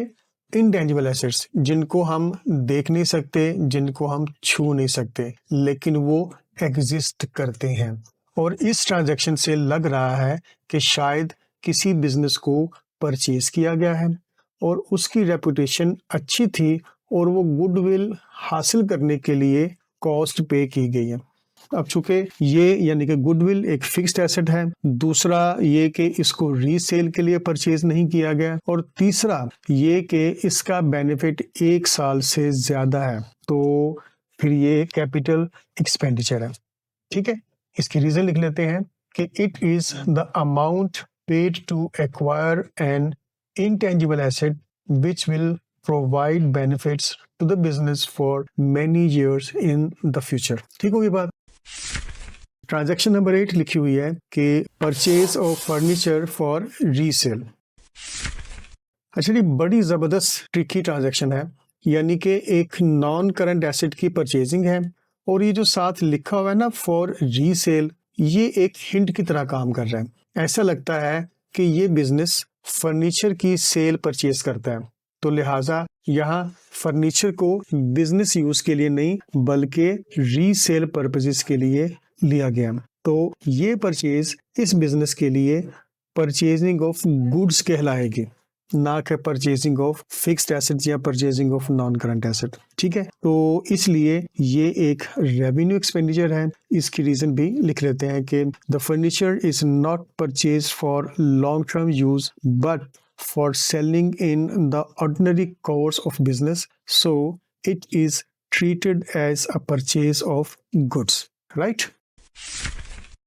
इनटेंजिबल एसेट्स, जिनको हम देख नहीं सकते, जिनको हम छू नहीं सकते, लेकिन वो एग्जिस्ट करते हैं। और इस ट्रांजैक्शन से लग रहा है कि शायद किसी बिजनेस को परचेज किया गया है और उसकी रेपुटेशन अच्छी थी और वो गुडविल हासिल करने के लिए कॉस्ट पे की गई है। अब चूंकि ये यानी कि गुडविल एक फिक्स्ड एसेट है, दूसरा ये कि इसको रीसेल के लिए परचेज नहीं किया गया, और तीसरा ये कि इसका बेनिफिट 1 साल से ज्यादा है, तो फिर ये कैपिटल एक्सपेंडिचर है, ठीक है। इसकी रीजन लिख लेते हैं कि it is the amount paid to acquire an intangible asset which will provide benefits to the business for many years in the future, ठीक होगी बात। ट्रांजैक्शन नंबर 8 लिखी हुई है कि purchase of furniture for resale. अच्छा, ये बड़ी जबरदस्त ट्रिकी ट्रांजैक्शन है, यानी कि एक नॉन करंट एसेट की परचेजिंग है और ये जो साथ लिखा हुआ है ना फॉर रीसेल, ये एक हिंट की तरह काम कर रहा है। ऐसा लगता है कि ये बिजनेस फर्नीचर की सेल परचेज करता है, तो लिहाजा यहाँ फर्नीचर को बिजनेस यूज के लिए नहीं बल्कि रीसेल पर्पसेस के लिए लिया गया। तो ये परचेज इस बिजनेस के लिए परचेजिंग ऑफ गुड्स कहलाएगी, ना कि परचेजिंग ऑफ फिक्स्ड एसेट या purchasing of non current asset, ठीक है। तो इसलिए ये एक रेवेन्यू एक्सपेंडिचर है। इसकी रीजन भी लिख लेते हैं कि the furniture is not purchase for long term use but for selling in the ordinary course of business, so it is treated as a purchase of goods, right.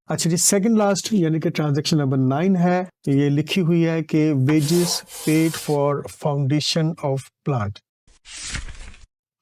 अच्छा जी, second last यानी कि transaction number 9 है। ये लिखी हुई है कि wages paid for foundation of plant.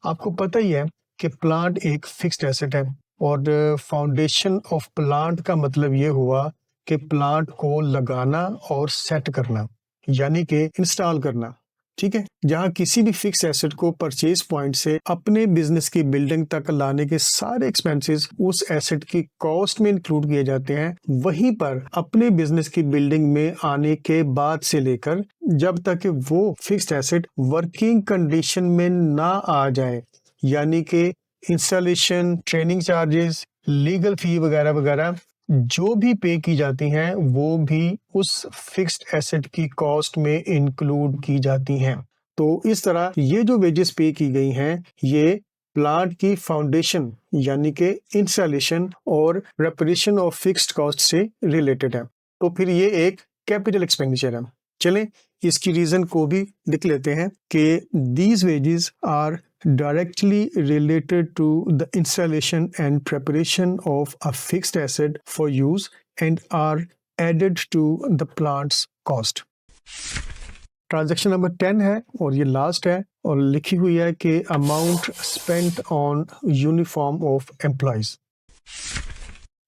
आपको पता ही है कि प्लांट एक फिक्स्ड एसेट है और फाउंडेशन ऑफ प्लांट का मतलब ये हुआ कि प्लांट को लगाना और सेट करना, यानी कि इंस्टॉल करना। ठीक है, जहां किसी भी फिक्स एसेट को परचेज पॉइंट से अपने बिजनेस की बिल्डिंग तक लाने के सारे एक्सपेंसेस उस एसेट की कॉस्ट में इंक्लूड किए जाते हैं, वहीं पर अपने बिजनेस की बिल्डिंग में आने के बाद से लेकर जब तक वो फिक्स्ड एसेट वर्किंग कंडीशन में ना आ जाए, यानी कि इंस्टॉलेशन, ट्रेनिंग चार्जेस, लीगल फी वगैरह वगैरह जो भी पे की जाती हैं वो भी उस फिक्स्ड एसेट की कॉस्ट में इंक्लूड की जाती हैं। तो इस तरह ये जो वेजेस पे की गई हैं ये प्लांट की फाउंडेशन यानी कि इंस्टॉलेशन और रेपरेशन ऑफ फिक्स्ड कॉस्ट से रिलेटेड है। तो फिर ये एक कैपिटल एक्सपेंडिचर है। चलें इसकी रीजन को भी लिख लेते हैं कि these wages are directly related to the installation and preparation of a fixed asset for use and are added to the plant's cost. Transaction number 10 है और ये लास्ट है और लिखी हुई है कि amount spent on uniform of employees.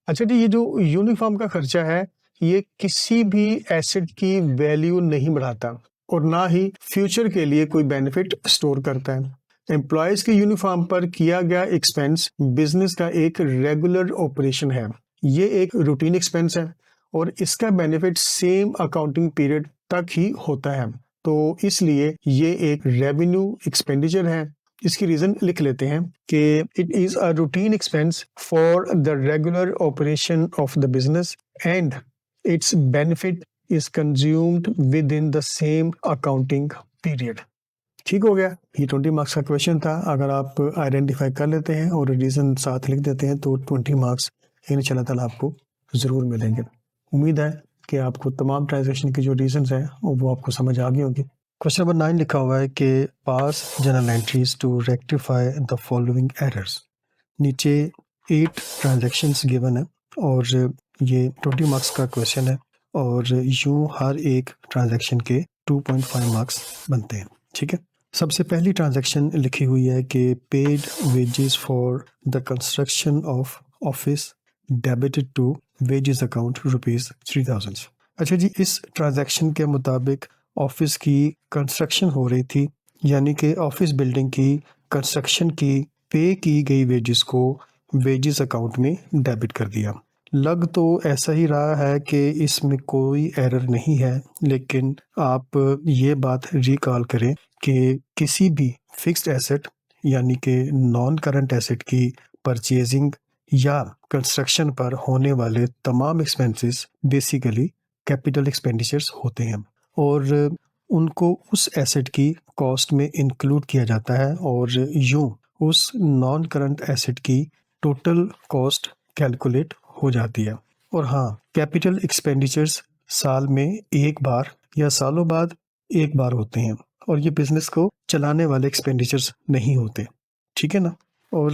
अच्छा जी, ये जो यूनिफॉर्म का खर्चा है ये किसी भी एसेट की वैल्यू नहीं बढ़ाता और ना ही फ्यूचर के लिए कोई बेनिफिट स्टोर करता है। एम्प्लॉयज के यूनिफॉर्म पर किया गया एक्सपेंस बिजनेस का एक रेगुलर ऑपरेशन है। ये एक रूटीन एक्सपेंस है और इसका बेनिफिट सेम अकाउंटिंग पीरियड तक ही होता है, तो इसलिए ये एक रेवेन्यू एक्सपेंडिचर है। इसकी रीजन लिख लेते हैं कि it is a routine expense for the regular operation of the business and its benefit is consumed with in the same accounting period. ठीक हो गया, ये 20 मार्क्स का क्वेश्चन था। अगर आप आइडेंटिफाई कर लेते हैं और रीजन साथ लिख देते हैं तो 20 मार्क्स इंशाल्लाह ताला आपको ज़रूर मिलेंगे। उम्मीद है कि आपको तमाम ट्रांजैक्शन के जो रीजंस हैं वो आपको समझ आ गई होंगी। क्वेश्चन नंबर 9 लिखा हुआ है कि pass journal entries to rectify the following errors. नीचे 8 ट्रांजैक्शंस गिवन है और ये 20 मार्क्स का क्वेश्चन है और यूँ हर एक ट्रांजैक्शन के 2.5 मार्क्स बनते हैं। ठीक है, सबसे पहली ट्रांजैक्शन लिखी हुई है कि paid wages for the construction of office debited to wages account ₹3000। अच्छा जी, इस ट्रांजैक्शन के मुताबिक ऑफिस की कंस्ट्रक्शन हो रही थी, यानी कि ऑफिस बिल्डिंग की कंस्ट्रक्शन की पे की गई वेजेस को वेजेस अकाउंट में डेबिट कर दिया। लग तो ऐसा ही रहा है कि इसमें कोई एरर नहीं है, लेकिन आप ये बात रिकॉल करें कि किसी भी फिक्स्ड एसेट यानी कि नॉन करंट एसेट की परचेजिंग या कंस्ट्रक्शन पर होने वाले तमाम एक्सपेंसेस बेसिकली कैपिटल एक्सपेंडिचर्स होते हैं और उनको उस एसेट की कॉस्ट में इंक्लूड किया जाता है और यूँ उस नॉन करंट एसेट की टोटल कॉस्ट कैलकुलेट हो जाती है। और हाँ, कैपिटल एक्सपेंडिचर्स साल में एक बार या सालों बाद एक बार होते हैं और ये बिजनेस को चलाने वाले एक्सपेंडिचर्स नहीं होते। ठीक है ना। और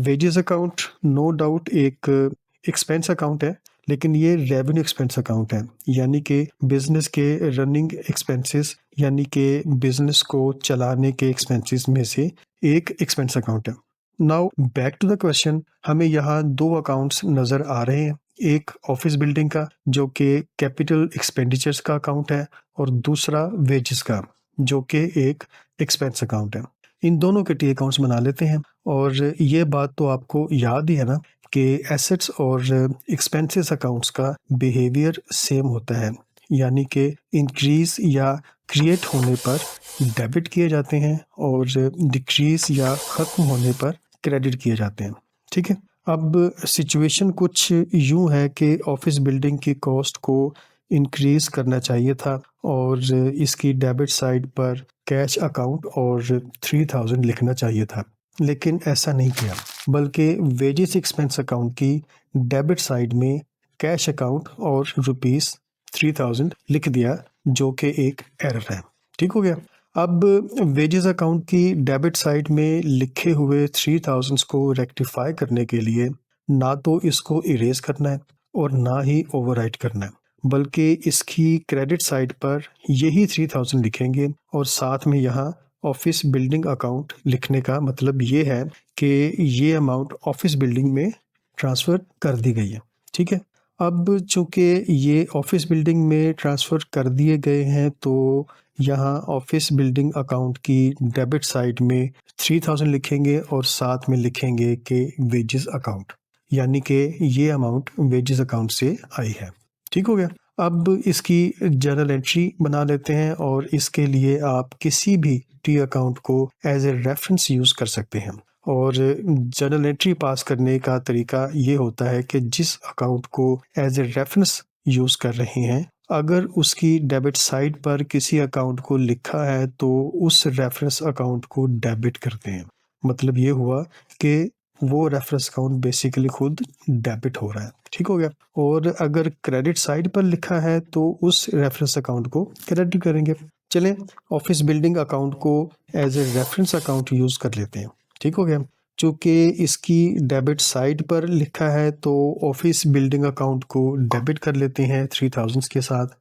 वेजेस अकाउंट नो डाउट एक एक्सपेंस अकाउंट है, लेकिन ये रेवेन्यू एक्सपेंस अकाउंट है, यानी कि बिजनेस के रनिंग एक्सपेंसेस यानी कि बिजनेस को चलाने के एक्सपेंसेस में से एक एक्सपेंस अकाउंट है। Now back to the question, हमें यहाँ 2 अकाउंट्स नज़र आ रहे हैं, एक ऑफिस बिल्डिंग का जो कि कैपिटल एक्सपेंडिचर्स का अकाउंट है और दूसरा वेजेस का जो कि एक एक्सपेंस अकाउंट है। इन दोनों के टी अकाउंट्स बना लेते हैं और ये बात तो आपको याद ही है ना कि एसेट्स और एक्सपेंसेस अकाउंट्स का बिहेवियर सेम होता है, यानी कि इंक्रीज या क्रिएट होने पर डेबिट किए जाते हैं और डिक्रीज या ख़त्म होने पर क्रेडिट किए जाते हैं। ठीक है, अब सिचुएशन कुछ यूँ है कि ऑफिस बिल्डिंग की कॉस्ट को इंक्रीज़ करना चाहिए था और इसकी डेबिट साइड पर कैश अकाउंट और 3000 लिखना चाहिए था, लेकिन ऐसा नहीं किया, बल्कि वेजेस एक्सपेंस अकाउंट की डेबिट साइड में कैश अकाउंट और ₹3000 लिख दिया, जो कि एक एरर है। ठीक हो गया। अब वेजेस अकाउंट की डेबिट साइड में लिखे हुए 3000 को रेक्टिफाई करने के लिए ना तो इसको इरेज करना है और ना ही ओवरराइट करना है, बल्कि इसकी क्रेडिट साइड पर यही 3000 लिखेंगे और साथ में यहाँ ऑफिस बिल्डिंग अकाउंट लिखने का मतलब ये है कि ये अमाउंट ऑफिस बिल्डिंग में ट्रांसफ़र कर दी गई है। ठीक है, अब चूँकि ये ऑफ़िस बिल्डिंग में ट्रांसफ़र कर दिए गए हैं, तो यहाँ ऑफ़िस बिल्डिंग अकाउंट की डेबिट साइड में 3000 लिखेंगे और साथ में लिखेंगे कि वेजेस अकाउंट, यानी कि ये अमाउंट वेजेस अकाउंट से आई है। ठीक हो गया? अब इसकी जर्नल एंट्री बना लेते हैं और इसके लिए आप किसी भी टी अकाउंट को एज़ ए रेफ़रेंस यूज़ कर सकते हैं। और जर्नल एंट्री पास करने का तरीका ये होता है कि जिस अकाउंट को एज ए रेफरेंस यूज़ कर रहे हैं, अगर उसकी डेबिट साइड पर किसी अकाउंट को लिखा है तो उस रेफरेंस अकाउंट को डेबिट करते हैं। मतलब ये हुआ कि वो रेफरेंस अकाउंट बेसिकली खुद डेबिट हो रहा है। ठीक हो गया? और अगर क्रेडिट साइड पर लिखा है तो उस रेफरेंस अकाउंट को क्रेडिट करेंगे। चलें, ऑफिस बिल्डिंग अकाउंट को as a reference account use कर लेते हैं। ठीक हो गया? चूँकि इसकी डेबिट साइड पर लिखा है तो ऑफिस बिल्डिंग अकाउंट को डेबिट कर लेते हैं 3000 के साथ।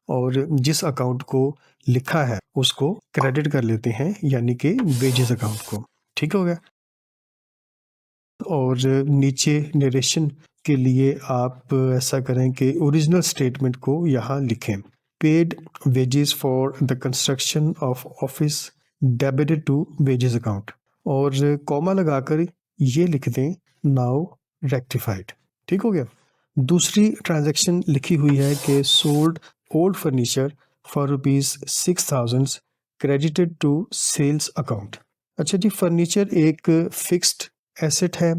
और जिस अकाउंट को लिखा है उसको क्रेडिट कर लेते हैं, यानी कि वेजेस अकाउंट को। ठीक हो गया? और नीचे नरेशन के लिए आप ऐसा करें कि ओरिजिनल स्टेटमेंट को यहाँ लिखें। Paid wages for the construction of office debited to wages account, और कॉमा लगाकर ये लिख दें नाउ रेक्टिफाइड। ठीक हो गया? दूसरी ट्रांजैक्शन लिखी हुई है कि sold old furniture for ₹6000 credited to sales account. अच्छा जी, फर्नीचर एक फिक्स्ड एसेट है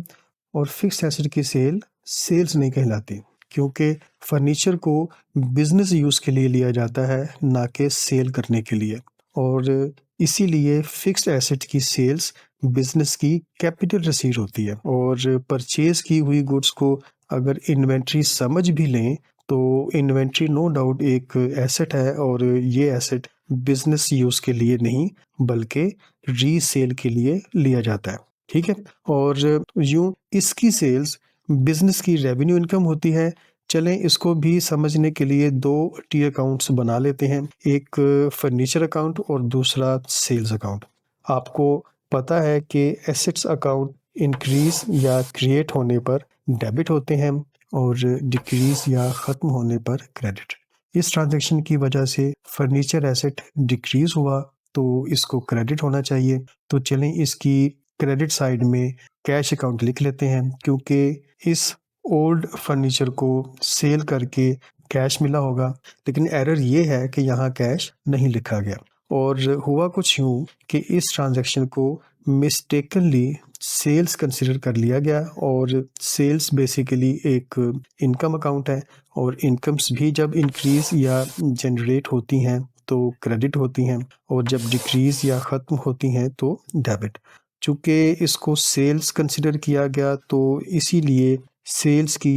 और फिक्स्ड एसेट की सेल्स नहीं कहलाती, क्योंकि फर्नीचर को बिजनेस यूज़ के लिए लिया जाता है, ना कि सेल करने के लिए। और इसीलिए फिक्स्ड एसेट की सेल्स बिजनेस की कैपिटल रिसीट होती है। और परचेज की हुई गुड्स को अगर इन्वेंट्री समझ भी लें तो इन्वेंट्री नो डाउट एक एसेट है, और ये एसेट बिजनेस यूज़ के लिए नहीं बल्कि रीसेल के लिए लिया जाता है। ठीक है? और यूँ इसकी सेल्स बिजनेस की रेवेन्यू इनकम होती है। चलें, इसको भी समझने के लिए 2 टी अकाउंट्स बना लेते हैं, एक फर्नीचर अकाउंट और दूसरा सेल्स अकाउंट। आपको पता है कि एसेट्स अकाउंट इंक्रीज़ या क्रिएट होने पर डेबिट होते हैं और डिक्रीज़ या ख़त्म होने पर क्रेडिट। इस ट्रांज़ैक्शन की वजह से फर्नीचर एसेट डिक्रीज़ हुआ तो इसको क्रेडिट होना चाहिए। तो चलें, इसकी क्रेडिट साइड में कैश अकाउंट लिख लेते हैं, क्योंकि इस ओल्ड फर्नीचर को सेल करके कैश मिला होगा, लेकिन एरर ये है कि यहाँ कैश नहीं लिखा गया। और हुआ कुछ यूँ कि इस ट्रांज़ैक्शन को मिस्टेकनली सेल्स कंसीडर कर लिया गया, और सेल्स बेसिकली एक इनकम अकाउंट है, और इनकम्स भी जब इंक्रीज़ या जनरेट होती हैं तो क्रेडिट होती हैं, और जब डिक्रीज़ या ख़त्म होती हैं तो डेबिट। चूँकि इसको सेल्स कंसीडर किया गया तो इसीलिए सेल्स की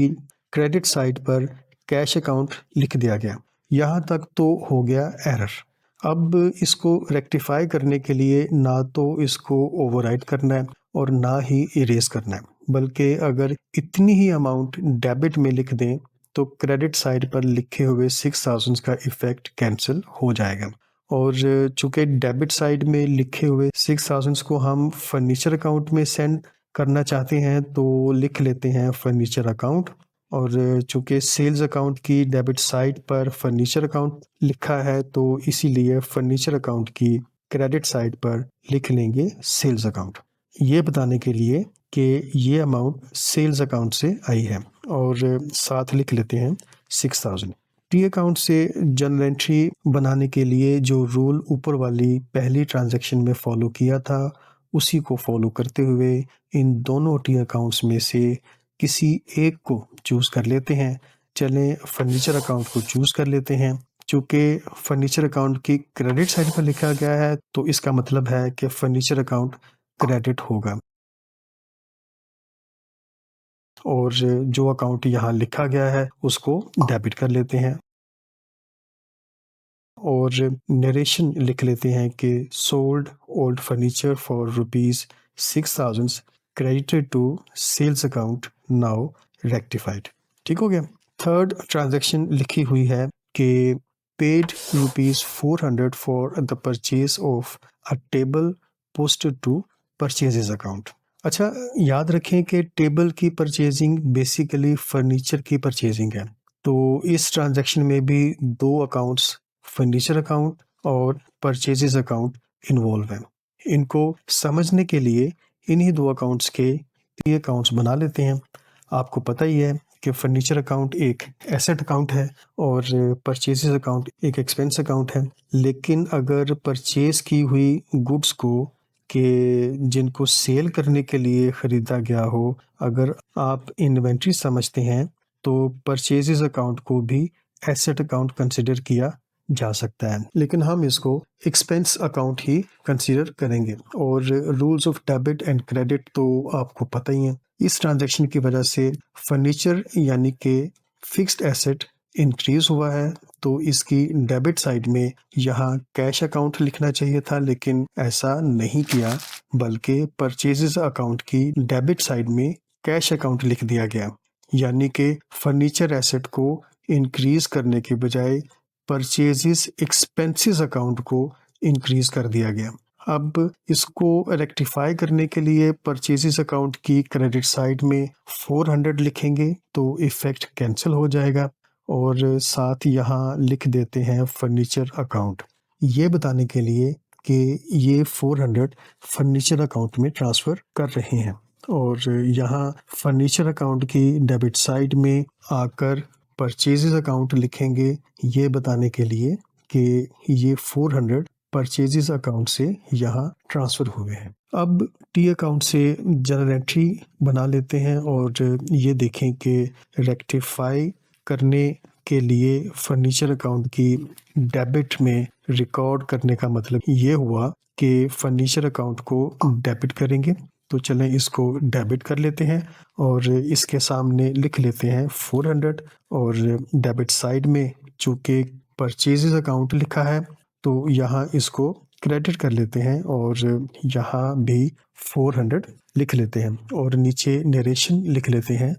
क्रेडिट साइड पर कैश अकाउंट लिख दिया गया। यहाँ तक तो हो गया एरर। अब इसको रेक्टिफाई करने के लिए ना तो इसको ओवरराइट करना है और ना ही इरेज़ करना है, बल्कि अगर इतनी ही अमाउंट डेबिट में लिख दें तो क्रेडिट साइड पर लिखे हुए 6000 का इफ़ेक्ट कैंसिल हो जाएगा। और चूँकि डेबिट साइड में लिखे हुए 6000 को हम फर्नीचर अकाउंट में सेंड करना चाहते हैं तो लिख लेते हैं फर्नीचर अकाउंट, और चूँकि सेल्स अकाउंट की डेबिट साइड पर फर्नीचर अकाउंट लिखा है तो इसीलिए फर्नीचर अकाउंट की क्रेडिट साइड पर लिख लेंगे सेल्स अकाउंट। ये बताने के लिए कि ये अमाउंट सेल्स अकाउंट से आई है, और साथ लिख लेते हैं 6000। टी अकाउंट से जर्नल एंट्री बनाने के लिए जो रूल ऊपर वाली पहली ट्रांजैक्शन में फॉलो किया था, उसी को फॉलो करते हुए इन दोनों टी अकाउंट्स में से किसी एक को चूज़ कर लेते हैं। चलें, फर्नीचर अकाउंट को चूज़ कर लेते हैं। चूँकि फर्नीचर अकाउंट की क्रेडिट साइड पर लिखा गया है तो इसका मतलब है कि फर्नीचर अकाउंट क्रेडिट होगा, और जो अकाउंट यहाँ लिखा गया है उसको डेबिट कर लेते हैं। और नरेशन लिख लेते हैं कि sold old furniture for ₹6000 credited to sales account now rectified. ठीक हो गया? थर्ड ट्रांजैक्शन लिखी हुई है कि paid ₹400 for the purchase of a table posted to purchases account. अच्छा, याद रखें कि टेबल की परचेजिंग बेसिकली फर्नीचर की परचेजिंग है। तो इस ट्रांजैक्शन में भी 2 अकाउंट्स, फर्नीचर अकाउंट और परचेजेज़ अकाउंट इन्वॉल्व हैं। इनको समझने के लिए इन्हीं 2 अकाउंट्स के 3 अकाउंट्स बना लेते हैं। आपको पता ही है कि फर्नीचर अकाउंट एक एसेट अकाउंट है और परचेजेज़ अकाउंट एक एक्सपेंस अकाउंट है। लेकिन अगर परचेज़ की हुई गुड्स को जिनको सेल करने के लिए खरीदा गया हो, अगर आप इन्वेंट्री समझते हैं, तो परचेजेज़ अकाउंट को भी एसेट अकाउंट कंसिडर किया जा सकता है। लेकिन हम इसको एक्सपेंस अकाउंट ही कंसिडर करेंगे और rules of debit and credit तो आपको पता ही है। इस ट्रांजैक्शन की वजह से फर्नीचर यानी कि फिक्स्ड एसेट इंक्रीज हुआ है, तो इसकी डेबिट साइड में यहाँ कैश अकाउंट लिखना चाहिए था, लेकिन ऐसा नहीं किया, बल्कि परचेजेस अकाउंट की डेबिट साइड में कैश अकाउंट लिख दिया गया। यानी कि फर्नीचर एसेट को इंक्रीज करने के बजाय परचेजेस एक्सपेंसेस अकाउंट को इंक्रीज कर दिया गया। अब इसको रेक्टिफाई करने के लिए परचेजेस अकाउंट की क्रेडिट साइड में 400 लिखेंगे तो इफेक्ट कैंसिल हो जाएगा और साथ यहाँ लिख देते हैं फर्नीचर अकाउंट, ये बताने के लिए कि ये 400 फर्नीचर अकाउंट में ट्रांसफ़र कर रहे हैं। और यहाँ फर्नीचर अकाउंट की डेबिट साइड में आकर परचेजेस अकाउंट लिखेंगे, ये बताने के लिए कि ये 400 परचेजेस अकाउंट से यहाँ ट्रांसफ़र हुए हैं। अब टी अकाउंट से जनरल एंट्री बना लेते हैं और ये देखें कि रेक्टिफाई करने के लिए फर्नीचर अकाउंट की डेबिट में रिकॉर्ड करने का मतलब ये हुआ कि फर्नीचर अकाउंट को डेबिट करेंगे। तो चलें इसको डेबिट कर लेते हैं और इसके सामने लिख लेते हैं 400 और डेबिट साइड में चूँकि परचेजेस अकाउंट लिखा है तो यहाँ इसको क्रेडिट कर लेते हैं और यहाँ भी 400 लिख लेते हैं और नीचे नरेशन लिख लेते हैं,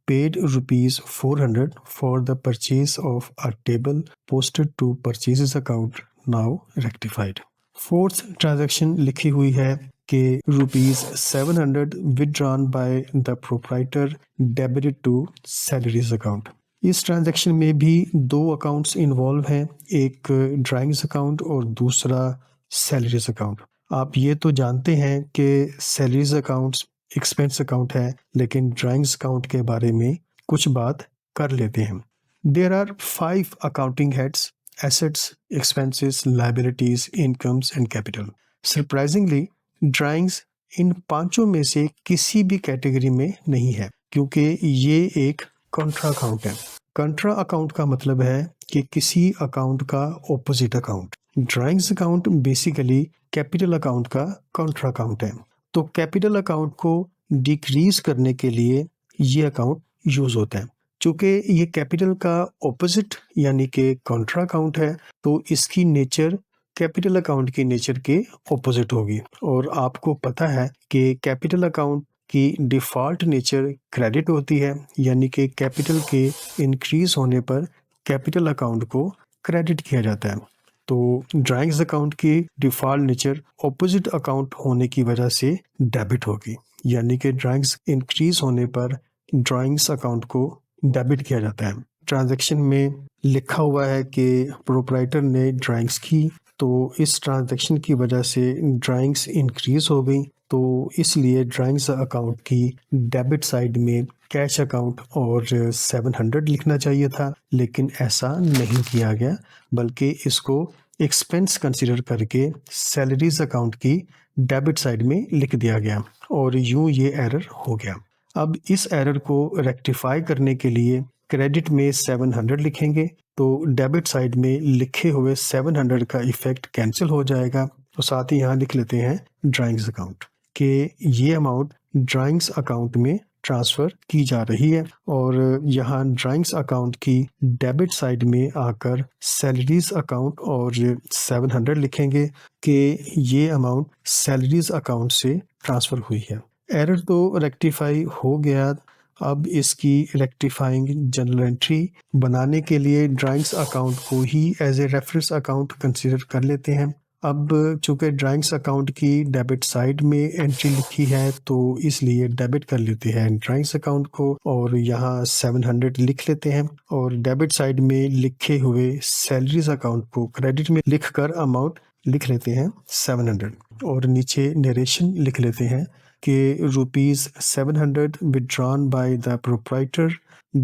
paid rupees 400 for the purchase of a table posted to purchases account, now rectified। Fourth transaction लिखी हुई है कि ₹700 withdrawn by the proprietor debited to salaries account। इस ट्रांजैक्शन में भी 2 अकाउंट्स इन्वॉल्व हैं, एक ड्राइंग्स अकाउंट और दूसरा सैलरीज अकाउंट। आप ये तो जानते हैं कि सैलरीज अकाउंट्स एक्सपेंस अकाउंट है, लेकिन ड्राइंग्स अकाउंट के बारे में कुछ बात कर लेते हैं। There are 5 accounting heads: assets, expenses, liabilities, incomes and capital. Surprisingly drawings in 5 में से किसी भी कैटेगरी में नहीं है, क्योंकि ये एक कंट्रा अकाउंट है। कंट्रा अकाउंट का मतलब है कि किसी अकाउंट का opposite account. Drawings account basically capital account का कंट्रा अकाउंट है। तो कैपिटल अकाउंट को डिक्रीज करने के लिए ये अकाउंट यूज होता है। चूँकि ये कैपिटल का ऑपोजिट यानी कि कंट्रा अकाउंट है, तो इसकी नेचर कैपिटल अकाउंट की नेचर के ऑपोजिट होगी। और आपको पता है कि कैपिटल अकाउंट की डिफ़ॉल्ट नेचर क्रेडिट होती है, यानी कि कैपिटल के इंक्रीज होने पर कैपिटल अकाउंट को क्रेडिट किया जाता है। तो ड्राइंग्स अकाउंट की डिफ़ॉल्ट नेचर ऑपोजिट अकाउंट होने की वजह से डेबिट होगी, यानी कि ड्राइंग्स इंक्रीज होने पर ड्राइंग्स अकाउंट को डेबिट किया जाता है। ट्रांजैक्शन में लिखा हुआ है कि प्रोप्राइटर ने ड्राइंग्स की, तो इस ट्रांजैक्शन की वजह से ड्राइंग्स इंक्रीज हो गई, तो इसलिए ड्राइंग्स अकाउंट की डेबिट साइड में कैश अकाउंट और 700 लिखना चाहिए था, लेकिन ऐसा नहीं किया गया, बल्कि इसको एक्सपेंस कंसीडर करके सैलरीज अकाउंट की डेबिट साइड में लिख दिया गया और यूं ये एरर हो गया। अब इस एरर को रेक्टिफाई करने के लिए क्रेडिट में 700 लिखेंगे, तो डेबिट साइड में लिखे हुए 700 का इफेक्ट कैंसिल हो जाएगा। तो साथ ही यहाँ लिख लेते हैं ड्राइंग्स अकाउंट कि ये अमाउंट ड्राइंग्स अकाउंट में ट्रांसफ़र की जा रही है और यहाँ ड्राइंग्स अकाउंट की डेबिट साइड में आकर सैलरीज अकाउंट और 700 लिखेंगे कि ये अमाउंट सैलरीज अकाउंट से ट्रांसफ़र हुई है। एरर तो रेक्टिफाई हो गया। अब इसकी रेक्टिफाइंग जनरल एंट्री बनाने के लिए ड्राइंग्स अकाउंट को ही as a reference account consider कर लेते हैं। अब चूंकि ड्राइंग्स अकाउंट की डेबिट साइड में एंट्री लिखी है तो इसलिए डेबिट कर लेते हैं ड्राइंग्स अकाउंट को और यहाँ 700 लिख लेते हैं और डेबिट साइड में लिखे हुए सैलरीज अकाउंट को क्रेडिट में लिखकर अमाउंट लिख लेते हैं 700 और नीचे नरेशन लिख लेते हैं कि ₹700 withdrawn by the proprietor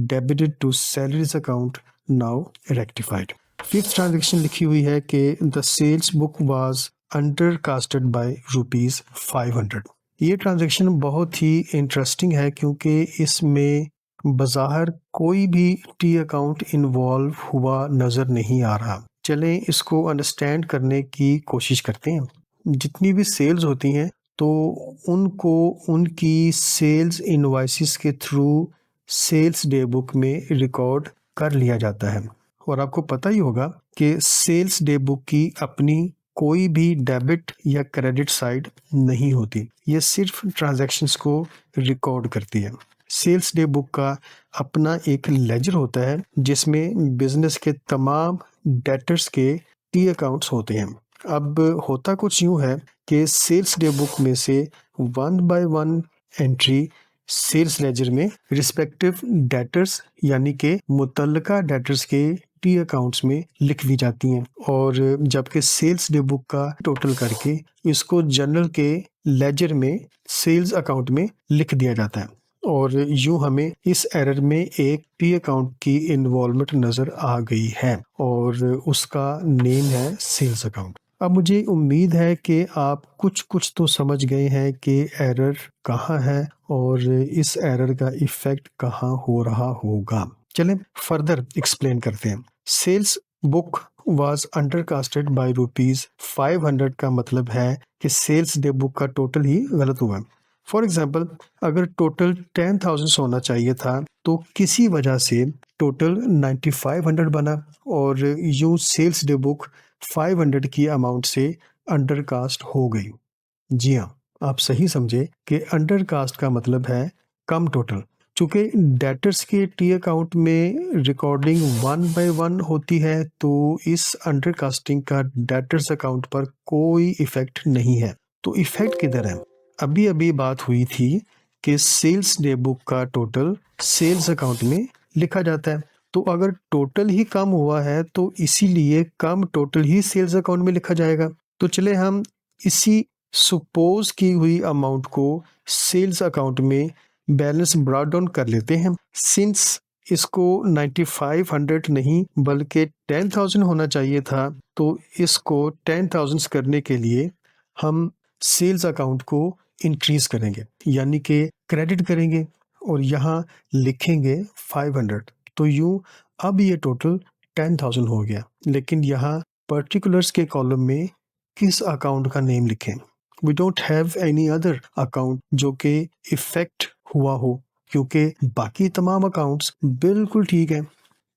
debited to salaries account now rectified। Fifth transaction लिखी हुई है कि the sales book was undercasted by ₹500। ये ट्रांजेक्शन बहुत ही इंटरेस्टिंग है क्योंकि इसमें बाज़ाहिर कोई भी टी अकाउंट इन्वॉल्व हुआ नज़र नहीं आ रहा। चलें इसको अंडरस्टैंड करने की कोशिश करते हैं। जितनी भी सेल्स होती हैं तो उनको उनकी सेल्स इनवॉइसेस के थ्रू सेल्स डे बुक में रिकॉर्ड कर लिया जाता है और आपको पता ही होगा कि सेल्स डे बुक की अपनी कोई भी डेबिट या क्रेडिट साइड नहीं होती, ये सिर्फ ट्रांजैक्शंस को रिकॉर्ड करती है। सेल्स डे बुक का अपना एक लेजर होता है जिसमें बिजनेस के तमाम डेटर्स के टी अकाउंट्स होते हैं। अब होता कुछ यूँ है कि सेल्स डे बुक में से 1 बाय 1 एंट्री सेल्स लेजर में रिस्पेक्टिव डेटर्स यानी कि मुतल्लका डेटर्स के टी अकाउंट्स में लिख दी जाती हैं और जबकि सेल्स डे बुक का टोटल करके इसको जनरल के लेजर में सेल्स अकाउंट में लिख दिया जाता है और यूं हमें इस एरर में एक टी अकाउंट की इन्वॉल्वमेंट नज़र आ गई है और उसका नेम है सेल्स अकाउंट। अब मुझे उम्मीद है कि आप कुछ तो समझ गए हैं कि एरर कहाँ है और इस एरर का इफ़ेक्ट कहाँ हो रहा होगा। चलें फर्दर एक्सप्लेन करते हैं। Sales book was undercasted by ₹500 का मतलब है कि सेल्स डे बुक का टोटल ही गलत हुआ। फॉर एग्जाम्पल अगर टोटल 10,000 होना चाहिए था तो किसी वजह से टोटल 9,500 बना और यूं सेल्स डे बुक 500 की अमाउंट से अंडरकास्ट हो गई। जी हाँ, आप सही समझे कि अंडरकास्ट का मतलब है कम टोटल। चूँकि डेटर्स के टी अकाउंट में रिकॉर्डिंग 1 बाय 1 होती है तो इस अंडरकास्टिंग का डेटर्स अकाउंट पर कोई इफ़ेक्ट नहीं है। तो इफ़ेक्ट किधर है? अभी अभी बात हुई थी कि सेल्स डे बुक का टोटल सेल्स अकाउंट में लिखा जाता है, तो अगर टोटल ही कम हुआ है तो इसीलिए कम टोटल ही सेल्स अकाउंट में लिखा जाएगा। तो चले हम इसी सपोज की हुई अमाउंट को सेल्स अकाउंट में बैलेंस ब्रॉट डाउन कर लेते हैं। सिंस इसको 9,500 नहीं बल्कि 10,000 होना चाहिए था तो इसको 10,000 करने के लिए हम सेल्स अकाउंट को इंक्रीज करेंगे यानी कि क्रेडिट करेंगे और यहाँ लिखेंगे 500। तो यूँ अब ये टोटल 10,000 हो गया, लेकिन यहाँ पर्टिकुलर्स के कॉलम में किस अकाउंट का नेम लिखें? We don't have any other account जो कि इफेक्ट हुआ हो क्योंकि बाकी तमाम अकाउंट्स बिल्कुल ठीक हैं।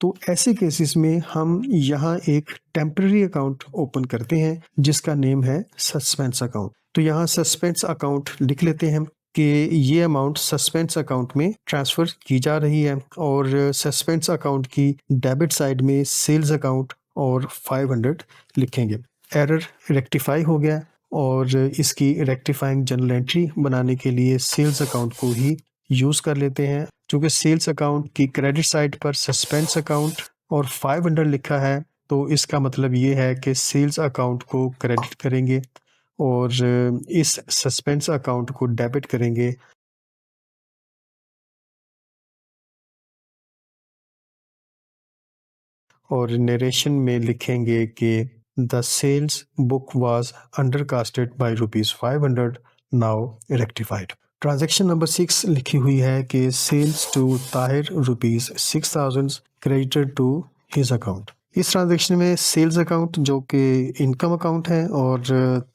तो ऐसे केसेस में हम यहाँ एक टेम्पररी अकाउंट ओपन करते हैं जिसका नेम है सस्पेंस अकाउंट। तो यहाँ सस्पेंस अकाउंट लिख लेते हैं कि ये अमाउंट सस्पेंस अकाउंट में ट्रांसफ़र की जा रही है और सस्पेंस अकाउंट की डेबिट साइड में सेल्स अकाउंट और 500 लिखेंगे। एरर रेक्टिफाई हो गया और इसकी रेक्टिफाइंग जनरल एंट्री बनाने के लिए सेल्स अकाउंट को ही यूज़ कर लेते हैं। चूँकि सेल्स अकाउंट की क्रेडिट साइड पर सस्पेंस अकाउंट और 500 लिखा है तो इसका मतलब ये है कि सेल्स अकाउंट को क्रेडिट करेंगे और इस सस्पेंस अकाउंट को डेबिट करेंगे। और नरेशन में लिखेंगे कि the sales book was undercasted by ₹500 now rectified. Transaction number 6 लिखी हुई है कि sales to Tahir ₹6,000 credited to his account. इस ट्रांजैक्शन में सेल्स अकाउंट जो कि इनकम अकाउंट है और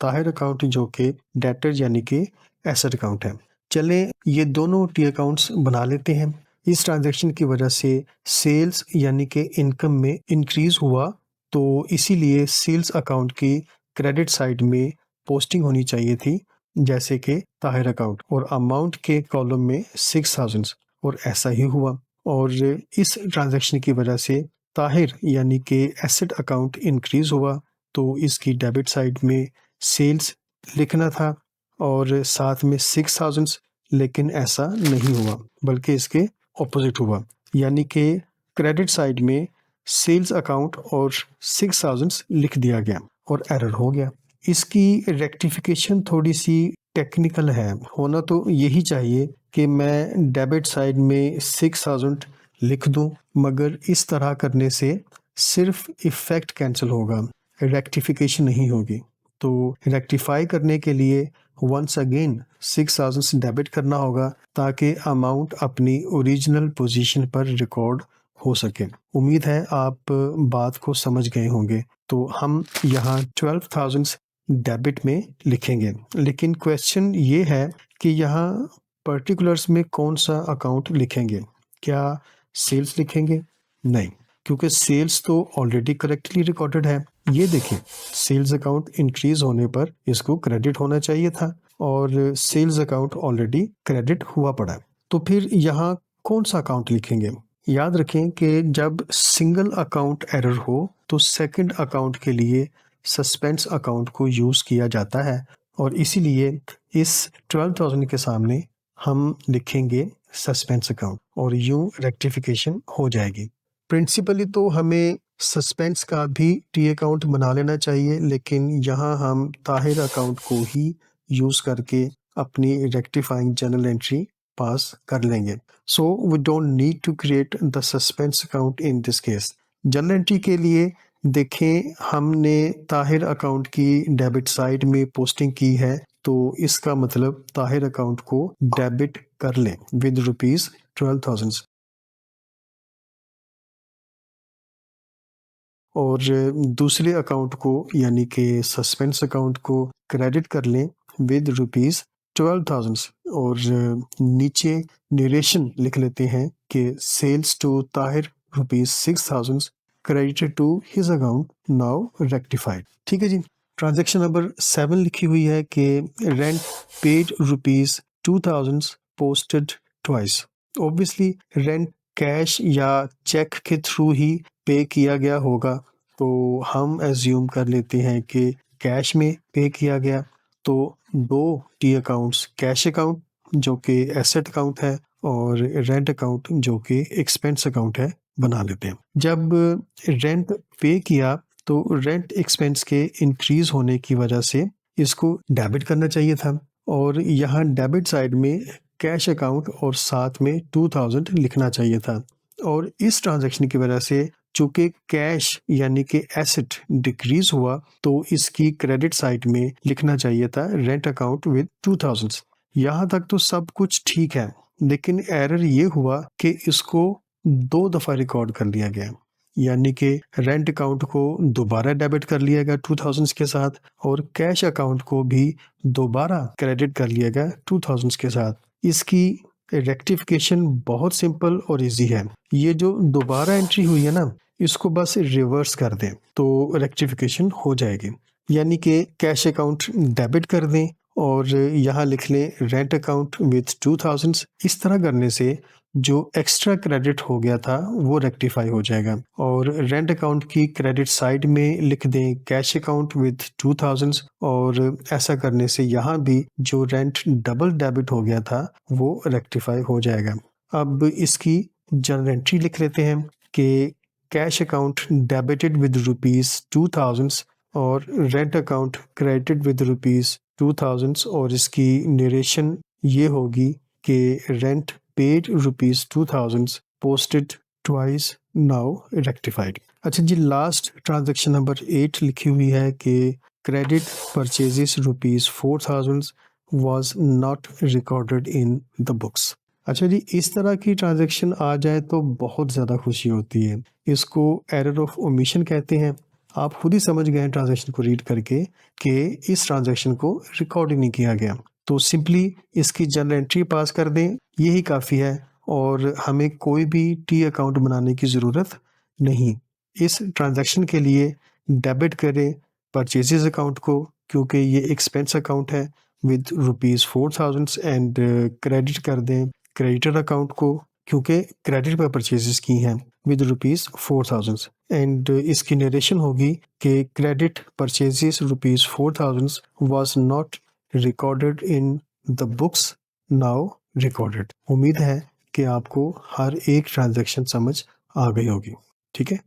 ताहिर अकाउंट जो कि डेटर यानी कि एसेट अकाउंट है। चलें ये दोनों टी अकाउंट्स बना लेते हैं। इस ट्रांजैक्शन की वजह से सेल्स यानी कि इनकम में इंक्रीज हुआ तो इसीलिए सेल्स अकाउंट की क्रेडिट साइड में पोस्टिंग होनी चाहिए थी जैसे कि ताहिर अकाउंट और अमाउंट के कॉलम में 6,000 और ऐसा ही हुआ और इस ट्रांजैक्शन की वजह से ताहिर यानी कि एसेट अकाउंट इंक्रीज हुआ तो इसकी डेबिट साइड में सेल्स लिखना था और साथ में 6000, लेकिन ऐसा नहीं हुआ बल्कि इसके ऑपोजिट हुआ, यानी कि क्रेडिट साइड में सेल्स अकाउंट और 6000 लिख दिया गया और एरर हो गया। इसकी रेक्टिफिकेशन थोड़ी सी टेक्निकल है। होना तो यही चाहिए कि मैं डेबिट साइड में 6000 लिख दूं, मगर इस तरह करने से सिर्फ इफ़ेक्ट कैंसिल होगा, रेक्टिफिकेशन नहीं होगी। तो रेक्टिफाई करने के लिए वंस अगेन 6000 डेबिट करना होगा ताकि अमाउंट अपनी ओरिजिनल पोजीशन पर रिकॉर्ड हो सके। उम्मीद है आप बात को समझ गए होंगे। तो हम यहाँ 12,000 डेबिट में लिखेंगे, लेकिन क्वेश्चन ये है कि यहाँ पर्टिकुलर्स में कौन सा अकाउंट लिखेंगे? क्या सेल्स लिखेंगे? नहीं, क्योंकि सेल्स तो ऑलरेडी करेक्टली रिकॉर्डेड है। ये देखें, सेल्स अकाउंट इंक्रीज होने पर इसको क्रेडिट होना चाहिए था और सेल्स अकाउंट ऑलरेडी क्रेडिट हुआ पड़ा है। तो फिर यहाँ कौन सा अकाउंट लिखेंगे? याद रखें कि जब सिंगल अकाउंट एरर हो तो सेकंड अकाउंट के लिए सस्पेंस अकाउंट को यूज़ किया जाता है और इसीलिए इस 12,000 के सामने हम लिखेंगे सस्पेंस अकाउंट और यूं रेक्टिफिकेशन हो जाएगी। प्रिंसिपली तो हमें सस्पेंस का भी टी अकाउंट बना लेना चाहिए, लेकिन यहाँ हम ताहिर अकाउंट को ही यूज़ करके अपनी रेक्टिफाइंग जर्नल एंट्री पास कर लेंगे। So we don't need to create the suspense account in this case. Journal entry के लिए देखें, हमने ताहिर अकाउंट की डेबिट साइड में पोस्टिंग की है, तो इसका मतलब ताहिर अकाउंट को डेबिट कर लें विद ₹12,000 और दूसरे अकाउंट को यानी कि सस्पेंस अकाउंट को क्रेडिट कर लें विद ₹12,000 और नीचे नरेशन लिख लेते हैं कि sales to Tahir ₹6,000 credited to his account now rectified. ठीक है जी। ट्रांजैक्शन नंबर 7 लिखी हुई है कि rent paid ₹2,000 posted twice. Obviously rent cash या चेक के थ्रू ही पे किया गया होगा, तो हम एज्यूम कर लेते हैं कि कैश में पे किया गया। तो दो टी अकाउंट्स, कैश अकाउंट जो कि एसेट अकाउंट है और रेंट अकाउंट जो कि एक्सपेंस अकाउंट है, बना लेते हैं। जब रेंट पे किया तो रेंट एक्सपेंस के इंक्रीज होने की वजह से इसको डेबिट करना चाहिए था और यहाँ डेबिट साइड में कैश अकाउंट और साथ में 2000 लिखना चाहिए था और इस ट्रांजैक्शन की वजह से चूंकि कैश यानी कि एसेट डिक्रीज हुआ तो इसकी क्रेडिट साइड में लिखना चाहिए था रेंट अकाउंट विद 2000। यहाँ तक तो सब कुछ ठीक है, लेकिन एरर ये हुआ कि इसको 2 दफ़ा रिकॉर्ड कर लिया गया, यानी कि रेंट अकाउंट को दोबारा डेबिट कर लिया गया 2000 के साथ और कैश अकाउंट को भी दोबारा क्रेडिट कर लिया गया 2000 के साथ। इसकी रेक्टिफिकेशन बहुत सिंपल और इजी है। ये जो दोबारा एंट्री हुई है ना, इसको बस रिवर्स कर दें तो रेक्टिफिकेशन हो जाएगी, यानी कि कैश अकाउंट डेबिट कर दें और यहाँ लिख लें रेंट अकाउंट विथ 2000। इस तरह करने से जो एक्स्ट्रा क्रेडिट हो गया था वो रेक्टिफाई हो जाएगा और रेंट अकाउंट की क्रेडिट साइड में लिख दें कैश अकाउंट विथ 2000 और ऐसा करने से यहाँ भी जो रेंट डबल डेबिट हो गया था वो रेक्टिफाई हो जाएगा। अब इसकी जर्नल एंट्री लिख लेते हैं कि कैश अकाउंट डेबिटेड विद ₹2000 और रेंट अकाउंट क्रेडिटेड विद ₹2000 और इसकी नरेशन ये होगी कि rent paid ₹2000 posted twice now rectified. अच्छा जी, लास्ट ट्रांजैक्शन नंबर 8 लिखी हुई है कि credit purchases ₹4,000 was not recorded in the books। अच्छा जी, इस तरह की ट्रांजैक्शन आ जाए तो बहुत ज़्यादा खुशी होती है। इसको एरर ऑफ ओमिशन कहते हैं। आप खुद ही समझ गए हैं ट्रांजैक्शन को रीड करके कि इस ट्रांजैक्शन को रिकॉर्ड ही नहीं किया गया, तो सिंपली इसकी जर्नल एंट्री पास कर दें, यही काफ़ी है और हमें कोई भी टी अकाउंट बनाने की ज़रूरत नहीं। इस ट्रांजैक्शन के लिए डेबिट करें परचेजेस अकाउंट को, क्योंकि ये एक्सपेंस अकाउंट है विद ₹4,000 एंड क्रेडिट कर दें क्रेडिटर अकाउंट को, क्योंकि क्रेडिट पर परचेजेस की हैं विद ₹4000 एंड इसकी नरेशन होगी कि credit purchases ₹4000 was not recorded in the books, now recorded. उम्मीद है कि आपको हर एक ट्रांजैक्शन समझ आ गई होगी। ठीक है।